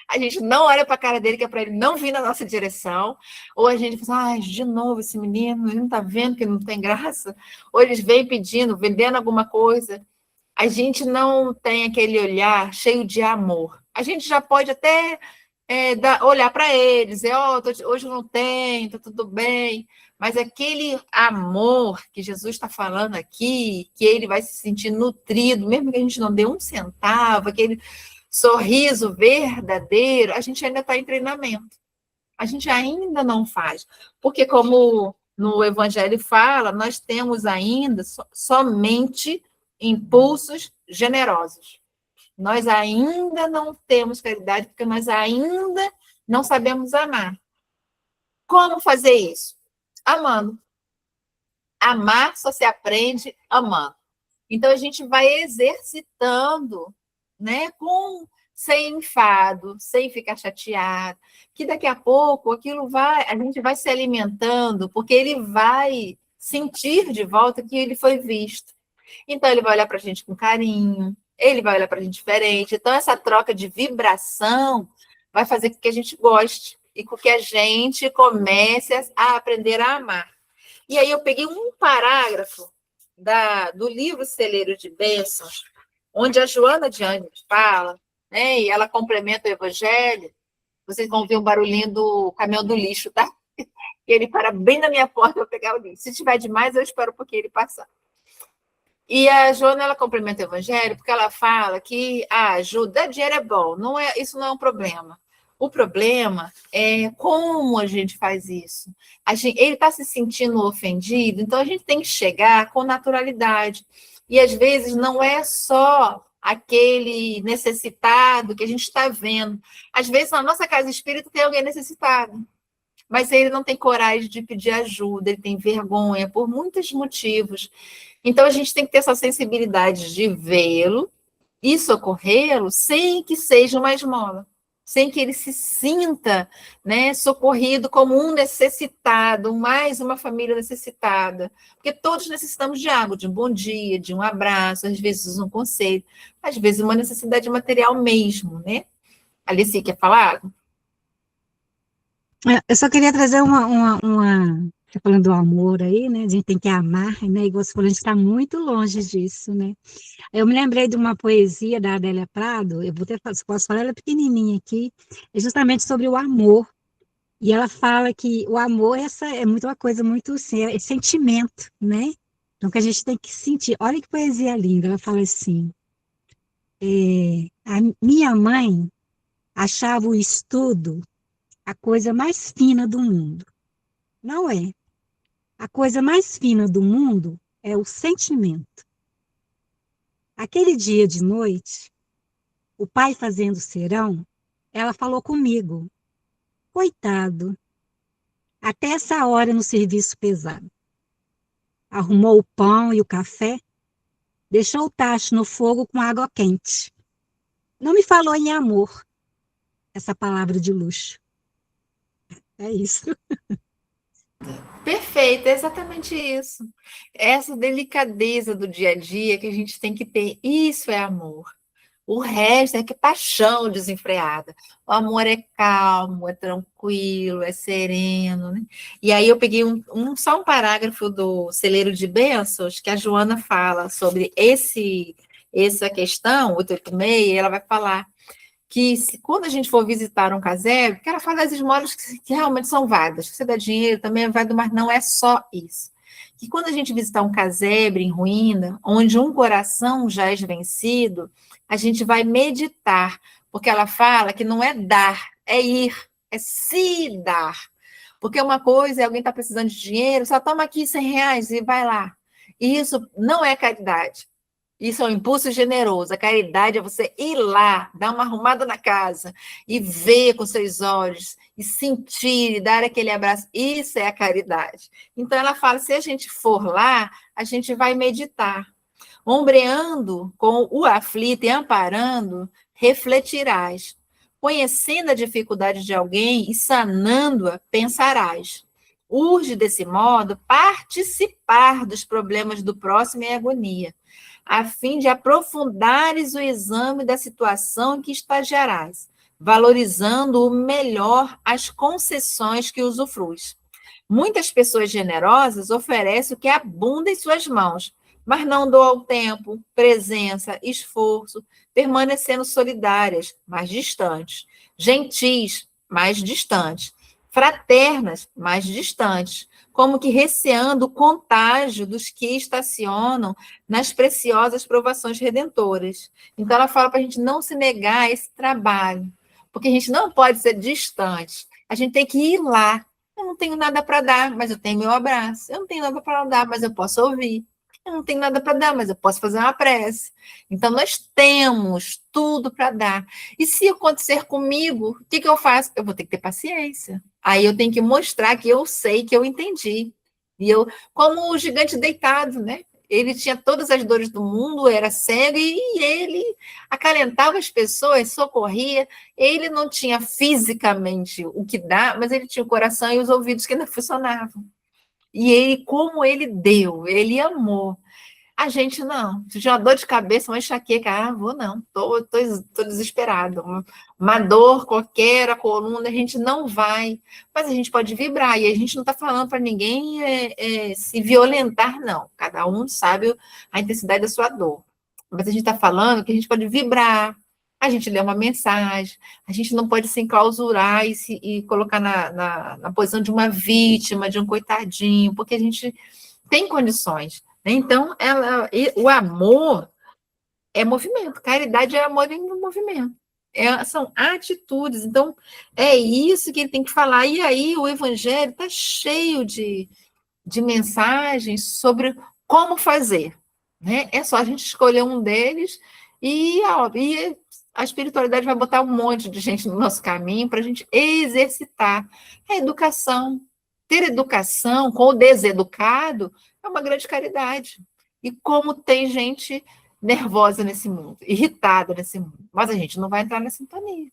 A gente não olha para a cara dele, que é para ele não vir na nossa direção. Ou a gente fala, de novo esse menino, ele não está vendo que não tem graça. Ou eles vêm pedindo, vendendo alguma coisa. A gente não tem aquele olhar cheio de amor. A gente já pode até olhar para eles, hoje não tem, está tudo bem. Mas aquele amor que Jesus está falando aqui, que ele vai se sentir nutrido, mesmo que a gente não dê um centavo, aquele sorriso verdadeiro, a gente ainda está em treinamento. A gente ainda não faz. Porque, como no Evangelho fala, nós temos ainda somente impulsos generosos. Nós ainda não temos caridade, porque nós ainda não sabemos amar. Como fazer isso? Amando. Amar só se aprende amando. Então, a gente vai exercitando, né, sem enfado, sem ficar chateado, que daqui a pouco a gente vai se alimentando, porque ele vai sentir de volta que ele foi visto. Então, ele vai olhar para a gente com carinho, ele vai olhar para a gente diferente. Então, essa troca de vibração vai fazer com que a gente goste e com que a gente comece a aprender a amar. E aí eu peguei um parágrafo do livro Celeiro de Bênçãos, onde a Joana de Ângeles fala, né, e ela complementa o Evangelho. Vocês vão ver um barulhinho do caminhão do lixo, tá? E ele para bem na minha porta, eu vou pegar o lixo. Se tiver demais, eu espero um pouquinho ele passar. E a Joana, ela complementa o Evangelho porque ela fala que a ajuda, dar dinheiro é bom, isso não é um problema. O problema é como a gente faz isso. Ele está se sentindo ofendido, então a gente tem que chegar com naturalidade. E às vezes não é só aquele necessitado que a gente está vendo. Às vezes na nossa casa espírita tem alguém necessitado, mas ele não tem coragem de pedir ajuda, ele tem vergonha por muitos motivos. Então a gente tem que ter essa sensibilidade de vê-lo e socorrê-lo sem que seja uma esmola, sem que ele se sinta, né, socorrido como um necessitado, mais uma família necessitada. Porque todos necessitamos de algo, de um bom dia, de um abraço, às vezes um conselho, às vezes uma necessidade material mesmo, né? Alice, quer falar? Eu só queria trazer você falando do amor aí, né? A gente tem que amar, né? E você falou, a gente está muito longe disso, né? Eu me lembrei de uma poesia da Adélia Prado, eu vou ter, se posso falar, ela é pequenininha aqui, é justamente sobre o amor. E ela fala que o amor é muito uma coisa muito assim, é sentimento, né? Então que a gente tem que sentir. Olha que poesia linda, ela fala assim: a minha mãe achava o estudo a coisa mais fina do mundo. Não é. A coisa mais fina do mundo é o sentimento. Aquele dia de noite, o pai fazendo serão, ela falou comigo: coitado, até essa hora no serviço pesado. Arrumou o pão e o café, deixou o tacho no fogo com água quente. Não me falou em amor, essa palavra de luxo. É isso. Perfeito, é exatamente isso. Essa delicadeza do dia a dia que a gente tem que ter, isso é amor. O resto é que paixão desenfreada. O amor é calmo, é tranquilo, é sereno, né? E aí eu peguei só um parágrafo do Celeiro de Bênçãos, que a Joana fala sobre essa questão, 886, ela vai falar que quando a gente for visitar um casebre, porque ela fala das esmolas que realmente são válidas, que você dá dinheiro também é válido, mas não é só isso. Que quando a gente visitar um casebre em ruína, onde um coração já é vencido, a gente vai meditar, porque ela fala que não é dar, é ir, é se dar. Porque uma coisa é alguém está precisando de dinheiro, só toma aqui R$100 e vai lá. E isso não é caridade. Isso é um impulso generoso. A caridade é você ir lá, dar uma arrumada na casa e ver com seus olhos, e sentir, e dar aquele abraço. Isso é a caridade. Então, ela fala, se a gente for lá, a gente vai meditar. Ombreando com o aflito e amparando, refletirás. Conhecendo a dificuldade de alguém e sanando-a, pensarás. Urge, desse modo, participar dos problemas do próximo em agonia, a fim de aprofundares o exame da situação em que estagiarás, valorizando o melhor as concessões que usufruis. Muitas pessoas generosas oferecem o que abunda em suas mãos, mas não doam tempo, presença, esforço, permanecendo solidárias, mais distantes, gentis, mais distantes, fraternas, mais distantes, como que receando o contágio dos que estacionam nas preciosas provações redentoras. Então, ela fala para a gente não se negar a esse trabalho, porque a gente não pode ser distante, a gente tem que ir lá. Eu não tenho nada para dar, mas eu tenho meu abraço. Eu não tenho nada para dar, mas eu posso ouvir. Eu não tenho nada para dar, mas eu posso fazer uma prece. Então, nós temos tudo para dar. E se acontecer comigo, o que eu faço? Eu vou ter que ter paciência. Aí eu tenho que mostrar que eu sei, que eu entendi. E eu, como o gigante deitado, né? Ele tinha todas as dores do mundo, era cego, e ele acalentava as pessoas, socorria. Ele não tinha fisicamente o que dá, mas ele tinha o coração e os ouvidos que ainda funcionavam. E ele, como ele deu, ele amou. A gente não. Se tiver uma dor de cabeça, uma enxaqueca, vou não, tô desesperado. Uma dor qualquer, a coluna, a gente não vai. Mas a gente pode vibrar, e a gente não está falando para ninguém se violentar, não. Cada um sabe a intensidade da sua dor. Mas a gente está falando que a gente pode vibrar, a gente lê uma mensagem, a gente não pode se enclausurar e colocar na posição de uma vítima, de um coitadinho, porque a gente tem condições. Então, o amor é movimento, caridade é amor em movimento. São atitudes. Então, é isso que ele tem que falar. E aí, o Evangelho está cheio de mensagens sobre como fazer. Né? É só a gente escolher um deles e a espiritualidade vai botar um monte de gente no nosso caminho para a gente exercitar a educação. Ter educação com o deseducado é uma grande caridade. E como tem gente nervosa nesse mundo, irritada nesse mundo, mas a gente não vai entrar na sintonia.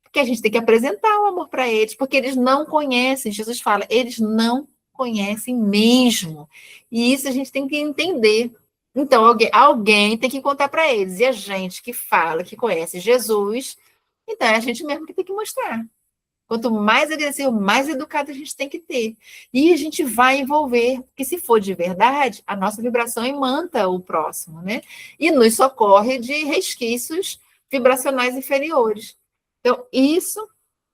Porque a gente tem que apresentar o amor para eles, porque eles não conhecem. Jesus fala, eles não conhecem mesmo. E isso a gente tem que entender. Então, alguém tem que contar para eles. E a gente que fala, que conhece Jesus, então é a gente mesmo que tem que mostrar. Quanto mais agressivo, mais educado a gente tem que ter. E a gente vai envolver, porque se for de verdade, a nossa vibração imanta o próximo, né? E nos socorre de resquícios vibracionais inferiores. Então, isso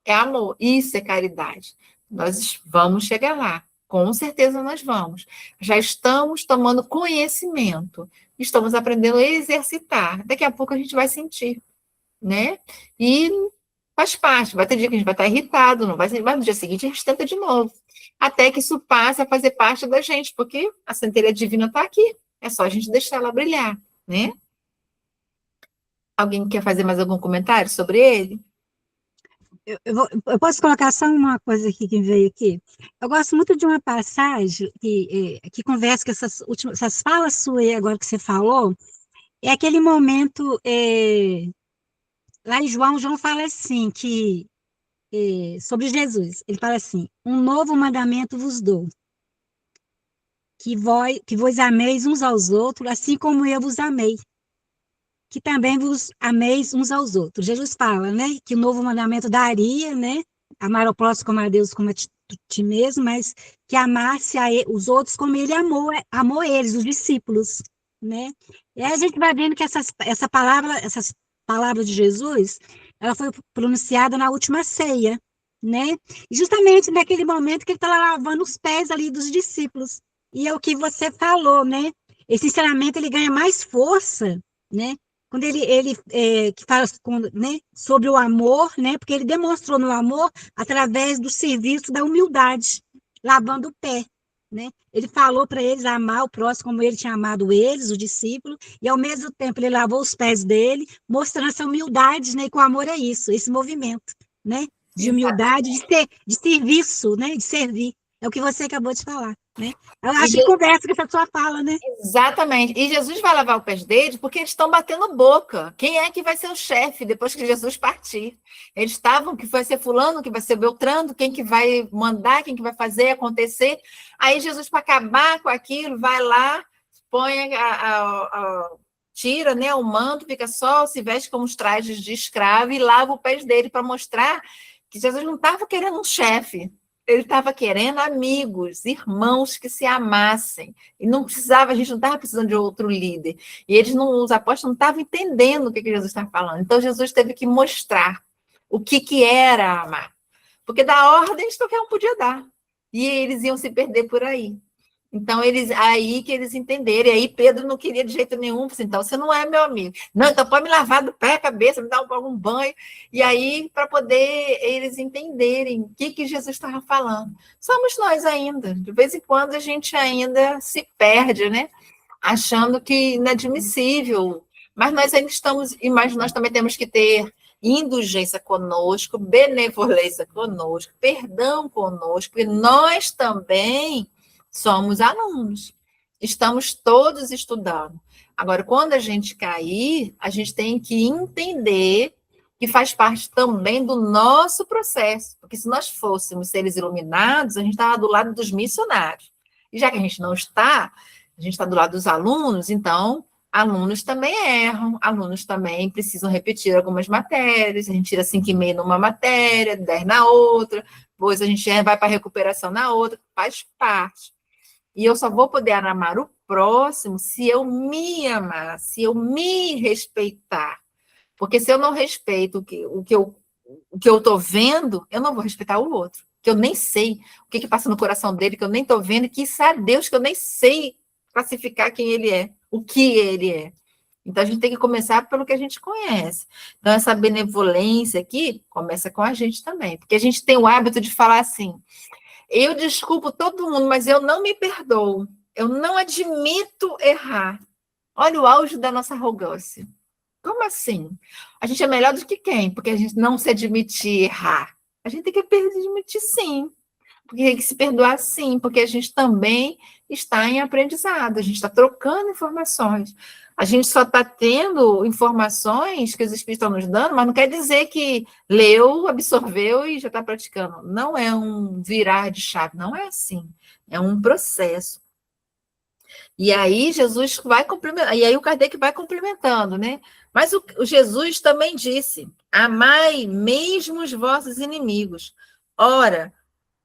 é amor, isso é caridade. Nós vamos chegar lá, com certeza nós vamos. Já estamos tomando conhecimento, estamos aprendendo a exercitar. Daqui a pouco a gente vai sentir, né? E faz parte, vai ter dia que a gente vai estar irritado, não vai ser, mas no dia seguinte a gente tenta de novo, até que isso passe a fazer parte da gente, porque a centelha divina está aqui, é só a gente deixar ela brilhar, né? Alguém quer fazer mais algum comentário sobre ele? Eu posso colocar só uma coisa aqui que veio aqui? Eu gosto muito de uma passagem que conversa com essas falas suas aí agora que você falou, é aquele momento, lá em João fala assim, sobre Jesus, ele fala assim, um novo mandamento vos dou, que vos ameis uns aos outros, assim como eu vos amei, que também vos ameis uns aos outros. Jesus fala, né, que o novo mandamento daria, né, amar ao próximo como a Deus, como a ti mesmo, mas que amasse os outros como ele amou eles, os discípulos, né? E aí a gente vai vendo que essas palavras de Jesus, ela foi pronunciada na última ceia, né? E justamente naquele momento que ele está lavando os pés ali dos discípulos. E é o que você falou, né? Esse ensinamento, ele ganha mais força, né? Quando ele que fala né, sobre o amor, né? Porque ele demonstrou no amor através do serviço da humildade, lavando o pé, né? Ele falou para eles amar o próximo como ele tinha amado eles, os discípulos, e ao mesmo tempo ele lavou os pés dele, mostrando essa humildade, né? E que o amor é isso, esse movimento, né? De humildade, de serviço, né? De servir. É o que você acabou de falar, né? Eu acho que conversa com essa sua fala, né? Exatamente. E Jesus vai lavar o pé deles porque eles estão batendo boca. Quem é que vai ser o chefe depois que Jesus partir? Eles estavam que vai ser fulano, que vai ser Beltrano, quem que vai mandar, quem que vai fazer acontecer. Aí Jesus, para acabar com aquilo, vai lá, põe tira, né, o manto, fica só, se veste com os trajes de escravo e lava o pé dele para mostrar que Jesus não estava querendo um chefe. Ele estava querendo amigos, irmãos que se amassem. E não precisava, a gente não estava precisando de outro líder. E os apóstolos não estavam entendendo o que Jesus estava falando. Então, Jesus teve que mostrar o que era amar. Porque dar ordens qualquer um podia dar. E eles iam se perder por aí. Então, aí que eles entenderam. E aí Pedro não queria de jeito nenhum. Assim, então, você não é meu amigo. Não, então pode me lavar do pé, cabeça, me dar um banho. E aí, para poder eles entenderem o que Jesus estava falando. Somos nós ainda. De vez em quando, a gente ainda se perde, né? Achando que inadmissível. Mas nós ainda estamos... Mas nós também temos que ter indulgência conosco, benevolência conosco, perdão conosco. E nós também... somos alunos, estamos todos estudando. Agora, quando a gente cair, a gente tem que entender que faz parte também do nosso processo, porque se nós fôssemos seres iluminados, a gente estava do lado dos missionários. E já que a gente não está, A gente está do lado dos alunos, então alunos também erram, alunos também precisam repetir algumas matérias, a gente tira 5,5 numa matéria, 10 na outra, depois a gente vai para a recuperação na outra, faz parte. E eu só vou poder amar o próximo se eu me amar, se eu me respeitar. Porque se eu não respeito o que eu estou vendo, eu não vou respeitar o outro. Que eu nem sei o que passa no coração dele, que eu nem estou vendo, e que sabe Deus que eu nem sei classificar quem ele é, o que ele é. Então, a gente tem que começar pelo que a gente conhece. Então, essa benevolência aqui começa com a gente também. Porque a gente tem o hábito de falar assim, eu desculpo todo mundo, mas eu não me perdoo. Eu não admito errar. Olha o auge da nossa arrogância. Como assim? A gente é melhor do que quem? Porque a gente não se admitir errar. A gente tem que admitir sim. Porque tem que se perdoar sim, porque a gente também está em aprendizado, a gente está trocando informações. A gente só está tendo informações que os espíritos estão nos dando, mas não quer dizer que leu, absorveu e já está praticando. Não é um virar de chave, não é assim. É um processo. E aí Jesus vai complementando, e aí o Kardec vai complementando, né? Mas o Jesus também disse, amai mesmo os vossos inimigos. Ora,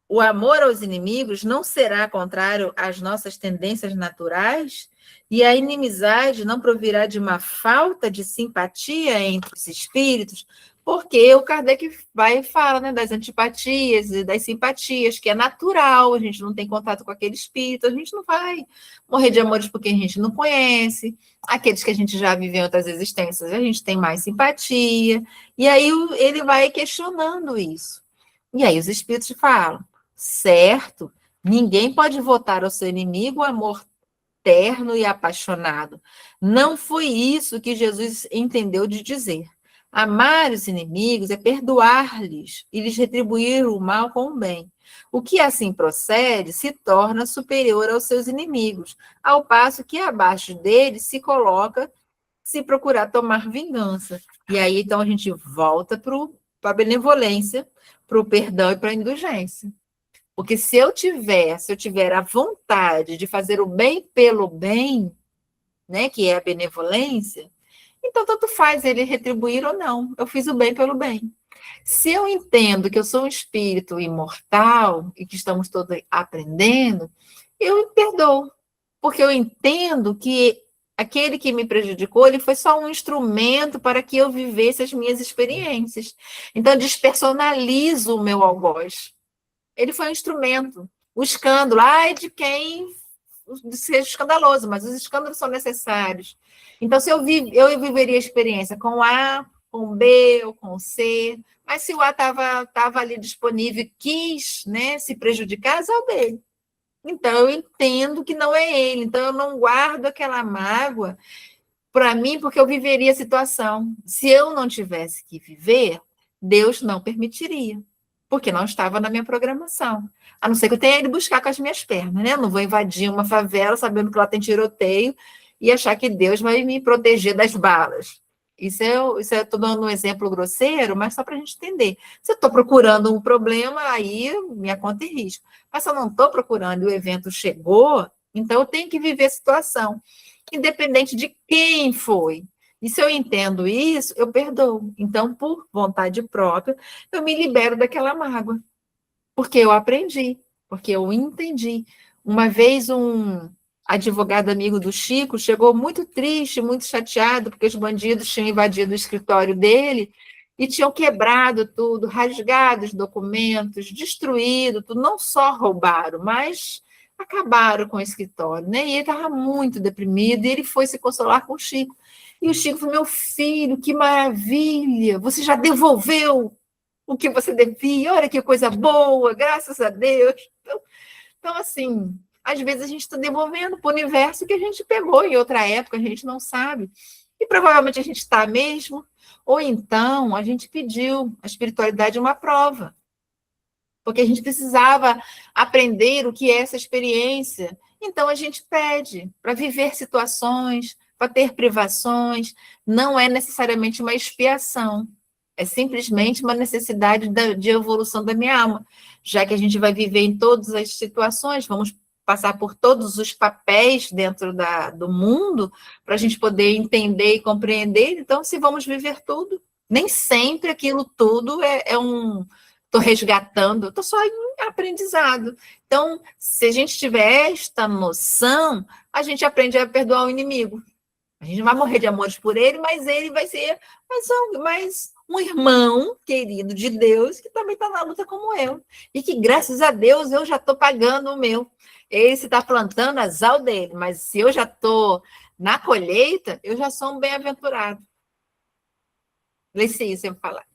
o amor aos inimigos não será contrário às nossas tendências naturais? E a inimizade não provirá de uma falta de simpatia entre os espíritos? Porque o Kardec vai e fala, né, das antipatias e das simpatias, que é natural, a gente não tem contato com aquele espírito, a gente não vai morrer de amores por quem a gente não conhece, aqueles que a gente já viveu em outras existências, a gente tem mais simpatia, e aí ele vai questionando isso. E aí os espíritos falam, certo, ninguém pode votar ao seu inimigo o amor terno e apaixonado. Não foi isso que Jesus entendeu de dizer. Amar os inimigos é perdoar-lhes e lhes retribuir o mal com o bem. O que assim procede se torna superior aos seus inimigos, ao passo que abaixo deles se coloca se procurar tomar vingança. E aí, então, a gente volta para a benevolência, para o perdão e para a indulgência. Porque se eu tiver a vontade de fazer o bem pelo bem, né, que é a benevolência, então tanto faz ele retribuir ou não. Eu fiz o bem pelo bem. Se eu entendo que eu sou um espírito imortal e que estamos todos aprendendo, eu me perdoo. Porque eu entendo que aquele que me prejudicou, ele foi só um instrumento para que eu vivesse as minhas experiências. Então, eu despersonalizo o meu algoz. Ele foi um instrumento. O escândalo, ai de quem seja escandaloso, mas os escândalos são necessários. Então, se eu viveria a experiência com A, com B ou com C, mas se o A estava ali disponível e quis, né, se prejudicar, é o dele. Então, eu entendo que não é ele. Então, eu não guardo aquela mágoa para mim, porque eu viveria a situação. Se eu não tivesse que viver, Deus não permitiria, porque não estava na minha programação. A não ser que eu tenha ido buscar com as minhas pernas, né? Eu não vou invadir uma favela sabendo que lá tem tiroteio e achar que Deus vai me proteger das balas. Isso eu estou dando um exemplo grosseiro, mas só para a gente entender. Se eu estou procurando um problema, aí minha conta é risco. Mas se eu não estou procurando e o evento chegou, então eu tenho que viver a situação, independente de quem foi. E se eu entendo isso, eu perdoo. Então, por vontade própria, eu me libero daquela mágoa. Porque eu aprendi, porque eu entendi. Uma vez um advogado amigo do Chico chegou muito triste, muito chateado, porque os bandidos tinham invadido o escritório dele e tinham quebrado tudo, rasgado os documentos, destruído tudo. Não só roubaram, mas acabaram com o escritório, né? E ele estava muito deprimido e ele foi se consolar com o Chico. E o Chico falou, meu filho, que maravilha, você já devolveu o que você devia, olha que coisa boa, graças a Deus. Então assim, às vezes a gente está devolvendo para o universo que a gente pegou em outra época, a gente não sabe. E provavelmente a gente está mesmo, ou então a gente pediu a espiritualidade uma prova, porque a gente precisava aprender o que é essa experiência. Então a gente pede para viver situações, para ter privações, não é necessariamente uma expiação. É simplesmente uma necessidade de evolução da minha alma. Já que a gente vai viver em todas as situações, vamos passar por todos os papéis dentro do mundo para a gente poder entender e compreender. Então, se vamos viver tudo, nem sempre aquilo tudo é um... Estou resgatando, estou só em aprendizado. Então, se a gente tiver esta noção, a gente aprende a perdoar o inimigo. A gente não vai morrer de amores por ele, mas ele vai ser mais um irmão querido de Deus que também está na luta como eu. E que, graças a Deus, eu já estou pagando o meu. Ele está plantando azar dele, mas se eu já estou na colheita, eu já sou um bem-aventurado. Leci, você vai falar.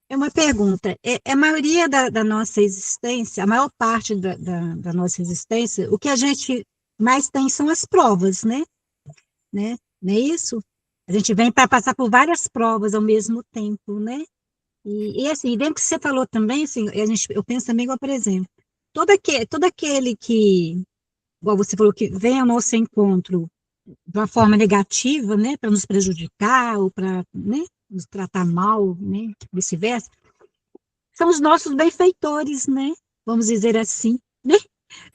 É uma pergunta. A maioria da nossa existência, a maior parte da nossa existência, o que a gente mais tem são as provas, né? Não é isso? A gente vem para passar por várias provas ao mesmo tempo, né? E assim, dentro que você falou também, assim, eu penso também, igual, por exemplo, todo aquele que, igual você falou, que vem ao nosso encontro de uma forma negativa, né, para nos prejudicar ou para, né, nos tratar mal, né, vice-versa, são os nossos benfeitores, né? Vamos dizer assim, né?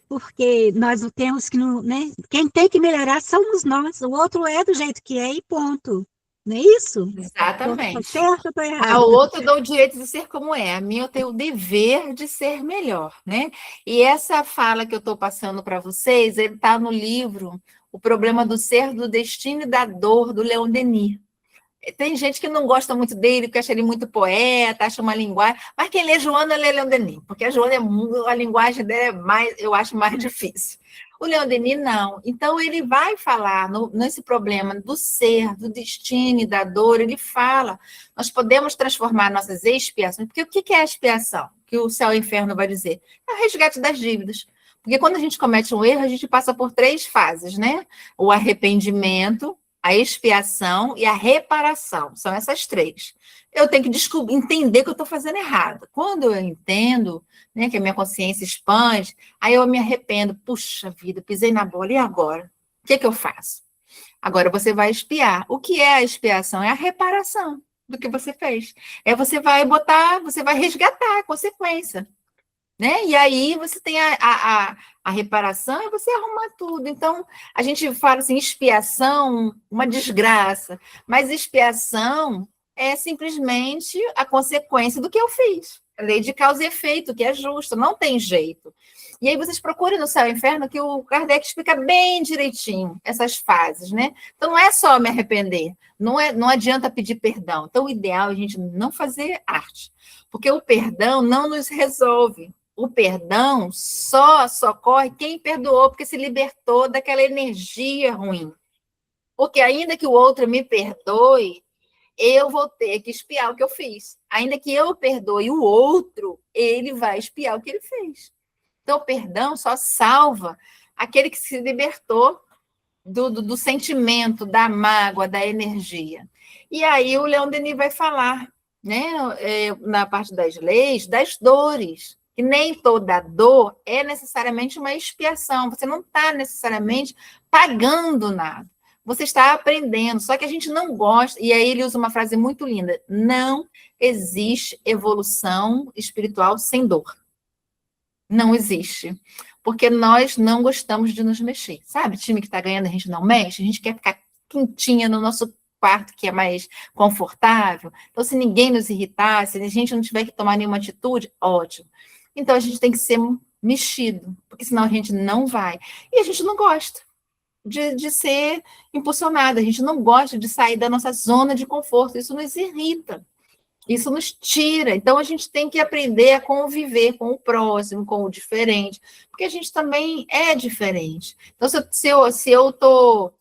Porque nós não temos que, né? Quem tem que melhorar somos nós, o outro é do jeito que é e ponto. Não é isso? Exatamente. Estou certo ou estou A errado? outra eu dou o direito de ser como é, a minha eu tenho o dever de ser melhor, né? E essa fala que eu estou passando para vocês, ele está no livro O Problema do Ser, do Destino e da Dor, do Leon Denis. Tem gente que não gosta muito dele, porque acha ele muito poeta, acha uma linguagem. Mas quem lê Joana, lê Leon Denis, porque a Joana a linguagem dela é mais, eu acho mais difícil. O Leon Denis, não. Então, ele vai falar nesse problema do ser, do destino e da dor, ele fala, nós podemos transformar nossas expiações, porque o que é a expiação? Que o céu e o inferno vai dizer? É o resgate das dívidas. Porque quando a gente comete um erro, a gente passa por 3 fases, né? O arrependimento, a expiação e a reparação. São essas 3. Eu tenho que entender que eu estou fazendo errado. Quando eu entendo, né, que a minha consciência expande, aí eu me arrependo. Puxa vida, pisei na bola, e agora? O que eu faço? Agora você vai expiar. O que é a expiação? É a reparação do que você fez. Você vai resgatar a consequência. Né? E aí você tem a reparação e você arruma tudo. Então, a gente fala assim, expiação, uma desgraça, mas expiação é simplesmente a consequência do que eu fiz. A lei de causa e efeito, que é justo, não tem jeito. E aí vocês procurem no Céu e Inferno, que o Kardec explica bem direitinho essas fases, né? Então, não é só me arrepender, não adianta pedir perdão. Então, o ideal é a gente não fazer arte, porque o perdão não nos resolve. O perdão só socorre quem perdoou, porque se libertou daquela energia ruim. Porque ainda que o outro me perdoe, eu vou ter que expiar o que eu fiz. Ainda que eu perdoe o outro, ele vai expiar o que ele fez. Então, o perdão só salva aquele que se libertou do sentimento, da mágoa, da energia. E aí o Leon Denis vai falar, né, na parte das leis, das dores. Que nem toda dor é necessariamente uma expiação. Você não está necessariamente pagando nada. Você está aprendendo. Só que a gente não gosta. E aí ele usa uma frase muito linda. Não existe evolução espiritual sem dor. Não existe. Porque nós não gostamos de nos mexer. Sabe? Time que está ganhando, a gente não mexe. A gente quer ficar quentinha no nosso quarto, que é mais confortável. Então, se ninguém nos irritar, se a gente não tiver que tomar nenhuma atitude, ótimo. Então, a gente tem que ser mexido, porque senão a gente não vai. E a gente não gosta de ser impulsionado, a gente não gosta de sair da nossa zona de conforto, isso nos irrita, isso nos tira. Então, a gente tem que aprender a conviver com o próximo, com o diferente, porque a gente também é diferente. Então, se eu estou...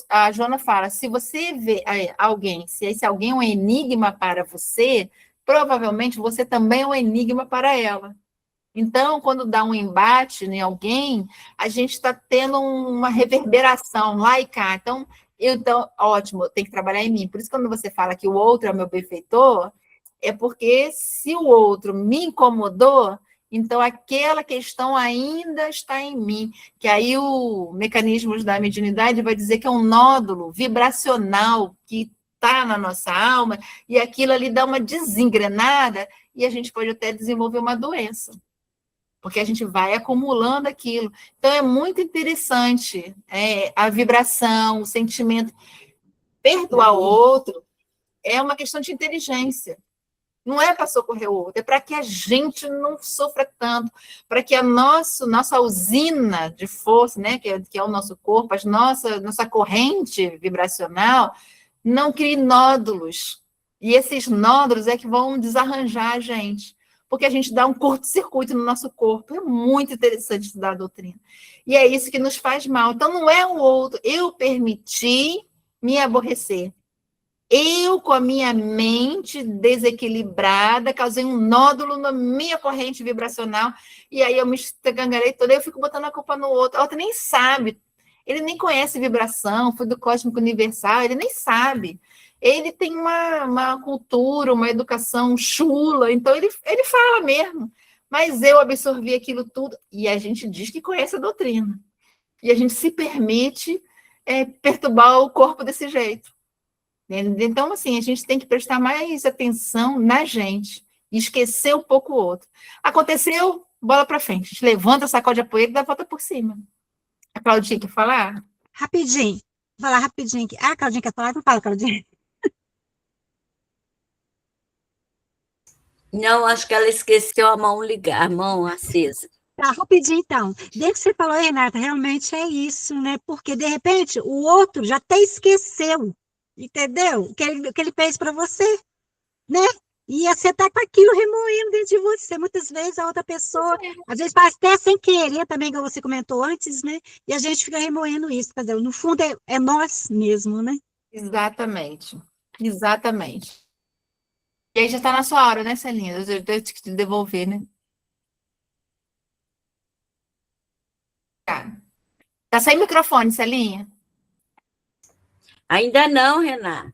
A Joana fala, se você vê alguém, se esse alguém é um enigma para você, provavelmente você também é um enigma para ela. Então, quando dá um embate em alguém, a gente está tendo uma reverberação lá e cá. Então, ótimo, eu tenho que trabalhar em mim. Por isso, quando você fala que o outro é o meu benfeitor, é porque se o outro me incomodou, então aquela questão ainda está em mim. Que aí o mecanismo da mediunidade vai dizer que é um nódulo vibracional que está na nossa alma, e aquilo ali dá uma desengrenada, e a gente pode até desenvolver uma doença. porque a gente vai acumulando aquilo. Então, é muito interessante a vibração, o sentimento. Perdoar o outro é uma questão de inteligência. Não é para socorrer o outro, é para que a gente não sofra tanto, para que a nossa usina de força, né, que é o nosso corpo, nossa corrente vibracional, não crie nódulos. E esses nódulos é que vão desarranjar a gente, porque a gente dá um curto-circuito no nosso corpo. É muito interessante estudar a doutrina. E é isso que nos faz mal. Então, não é o outro. Eu permiti me aborrecer. Eu, com a minha mente desequilibrada, causei um nódulo na minha corrente vibracional, e aí eu me estangarei toda, eu fico botando a culpa no outro. O outro nem sabe, ele nem conhece vibração, foi do cósmico universal, ele nem sabe. Ele tem uma cultura, uma educação chula, então ele fala mesmo. Mas eu absorvi aquilo tudo, e a gente diz que conhece a doutrina. E a gente se permite perturbar o corpo desse jeito. Então, assim, a gente tem que prestar mais atenção na gente e esquecer um pouco o outro. Aconteceu, bola para frente. A gente levanta, sacode a poeira e dá a volta por cima. A Claudinha quer falar? Rapidinho. Vou falar rapidinho aqui. Ah, Claudinha quer falar? Não fala, Claudinha. Não, acho que ela esqueceu a mão acesa. Tá, rapidinho então. Desde que você falou, Renata, realmente é isso, né? Porque, de repente, o outro já até esqueceu, entendeu? O que ele fez para você, né? E você tá com aquilo remoendo dentro de você. Muitas vezes a outra pessoa, às vezes faz até sem querer também, como você comentou antes, né? E a gente fica remoendo isso. Quer dizer, no fundo é nós mesmo, né? Exatamente. Exatamente. E aí já está na sua hora, né, Celinha? Eu tenho que te devolver, né? Tá sem microfone, Celinha? Ainda não, Renata.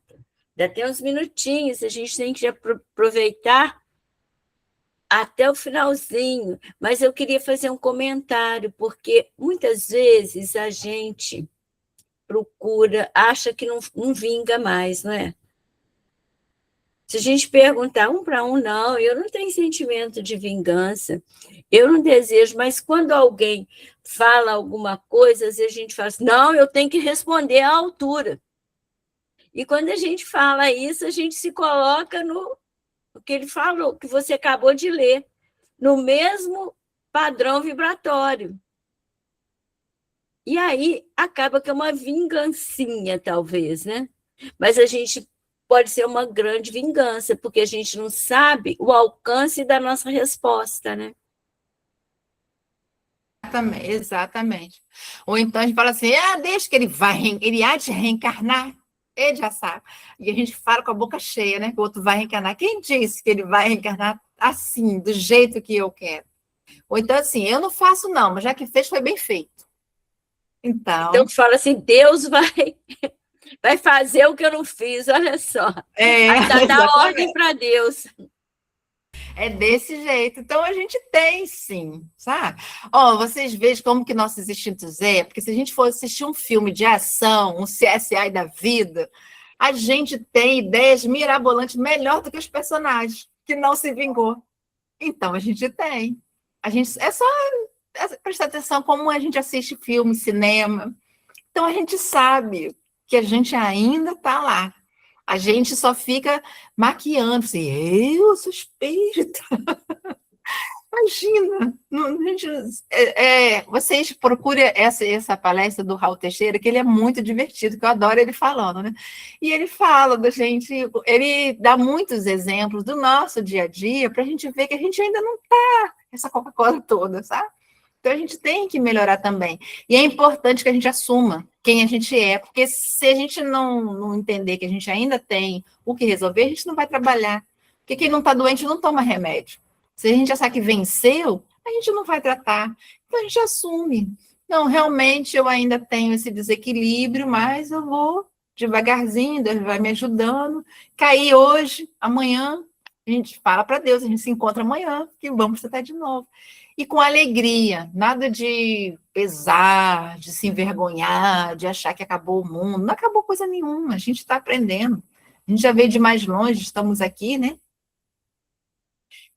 Ainda tem uns minutinhos, a gente tem que aproveitar até o finalzinho. Mas eu queria fazer um comentário, porque muitas vezes a gente procura, acha que não vinga mais, não é? Se a gente perguntar um para um, não, eu não tenho sentimento de vingança, eu não desejo, mas quando alguém fala alguma coisa, às vezes a gente fala assim, não, eu tenho que responder à altura. E quando a gente fala isso, a gente se coloca no que ele falou, que você acabou de ler, no mesmo padrão vibratório. E aí acaba que é uma vingancinha, talvez, né? Mas a gente pode ser uma grande vingança, porque a gente não sabe o alcance da nossa resposta, né? Exatamente. Ou então a gente fala assim, deixa que ele há de reencarnar, ele já sabe. E a gente fala com a boca cheia, né? Que o outro vai reencarnar. Quem disse que ele vai reencarnar assim, do jeito que eu quero? Ou então assim, eu não faço não, mas já que fez, foi bem feito. Então fala assim, Deus vai fazer o que eu não fiz, olha só. Ainda dá ordem para Deus. É desse jeito. Então, a gente tem, sim, sabe? Vocês vejam como que nossos instintos porque se a gente for assistir um filme de ação, um CSI da vida, a gente tem ideias mirabolantes melhor do que os personagens, que não se vingou. Então, a gente tem. É só prestar atenção como a gente assiste filme, cinema. Então, a gente sabe que a gente ainda está lá. A gente só fica maquiando, assim, eu sou espírita. Imagina. Vocês procurem essa palestra do Raul Teixeira, que ele é muito divertido, que eu adoro ele falando, né? E ele fala da gente, ele dá muitos exemplos do nosso dia a dia para a gente ver que a gente ainda não está essa Coca-Cola toda, sabe? Então, a gente tem que melhorar também. E é importante que a gente assuma quem a gente é, porque se a gente não entender que a gente ainda tem o que resolver, a gente não vai trabalhar. Porque quem não está doente não toma remédio. Se a gente já sabe que venceu, a gente não vai tratar. Então, a gente assume. Não, realmente, eu ainda tenho esse desequilíbrio, mas eu vou devagarzinho, Deus vai me ajudando. Caí hoje, amanhã, a gente fala para Deus, a gente se encontra amanhã, que vamos tratar de novo. E com alegria, nada de pesar, de se envergonhar, de achar que acabou o mundo. Não acabou coisa nenhuma, a gente está aprendendo. A gente já veio de mais longe, estamos aqui, né?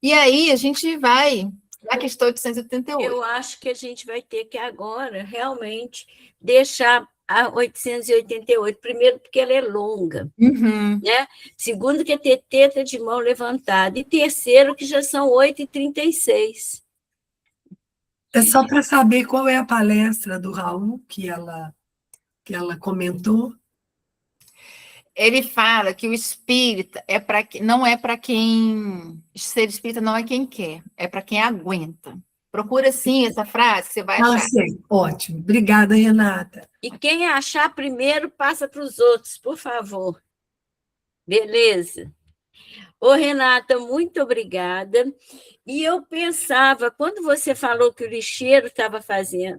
E aí a gente vai Na questão 888. Eu acho que a gente vai ter que agora realmente deixar a 888, primeiro porque ela é longa, Uhum. né? Segundo que é ter teta de mão levantada, e terceiro que já são 8h36. É só para saber qual é a palestra do Raul que ela comentou. Ele fala que o espírita é para não é para quem ser espírita não é quem quer, é para quem aguenta. Procura sim essa frase, você vai Ah, achar. sei. Ótimo. Obrigada, Renata. E quem achar primeiro, passa para os outros, por favor. Beleza? Ô, Renata, muito obrigada. E eu pensava, quando você falou que o lixeiro estava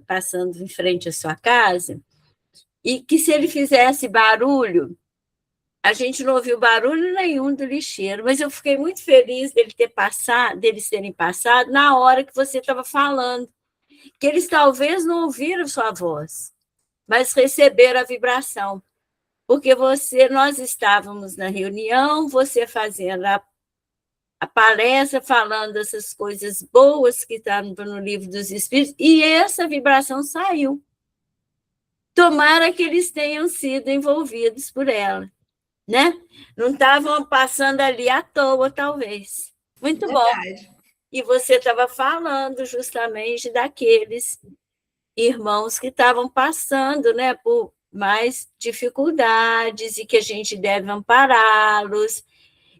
passando em frente à sua casa, e que se ele fizesse barulho, a gente não ouviu barulho nenhum do lixeiro, mas eu fiquei muito feliz deles terem passado na hora que você estava falando, que eles talvez não ouviram sua voz, mas receberam a vibração, porque nós estávamos na reunião, você fazendo a palestra, falando essas coisas boas que estavam no livro dos Espíritos, e essa vibração saiu. Tomara que eles tenham sido envolvidos por ela, né? Não estavam passando ali à toa, talvez. Muito Verdade. bom. E você estava falando justamente daqueles irmãos que estavam passando, né, por mais dificuldades e que a gente deve ampará-los.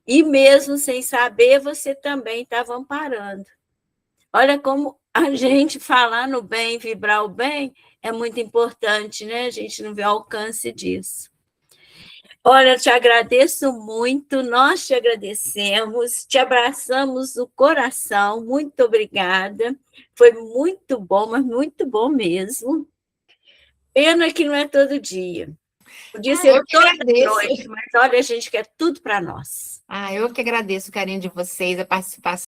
E mesmo sem saber, você também estava amparando. Olha como a gente falar no bem, vibrar o bem, é muito importante, né? A gente não vê o alcance disso. Olha, eu te agradeço muito, nós te agradecemos, te abraçamos no coração, muito obrigada. Foi muito bom, mas muito bom mesmo. Pena que não é todo dia. Podia ser Eu que toda agradeço. noite, mas olha, a gente quer tudo para nós. Eu que agradeço o carinho de vocês, a participação.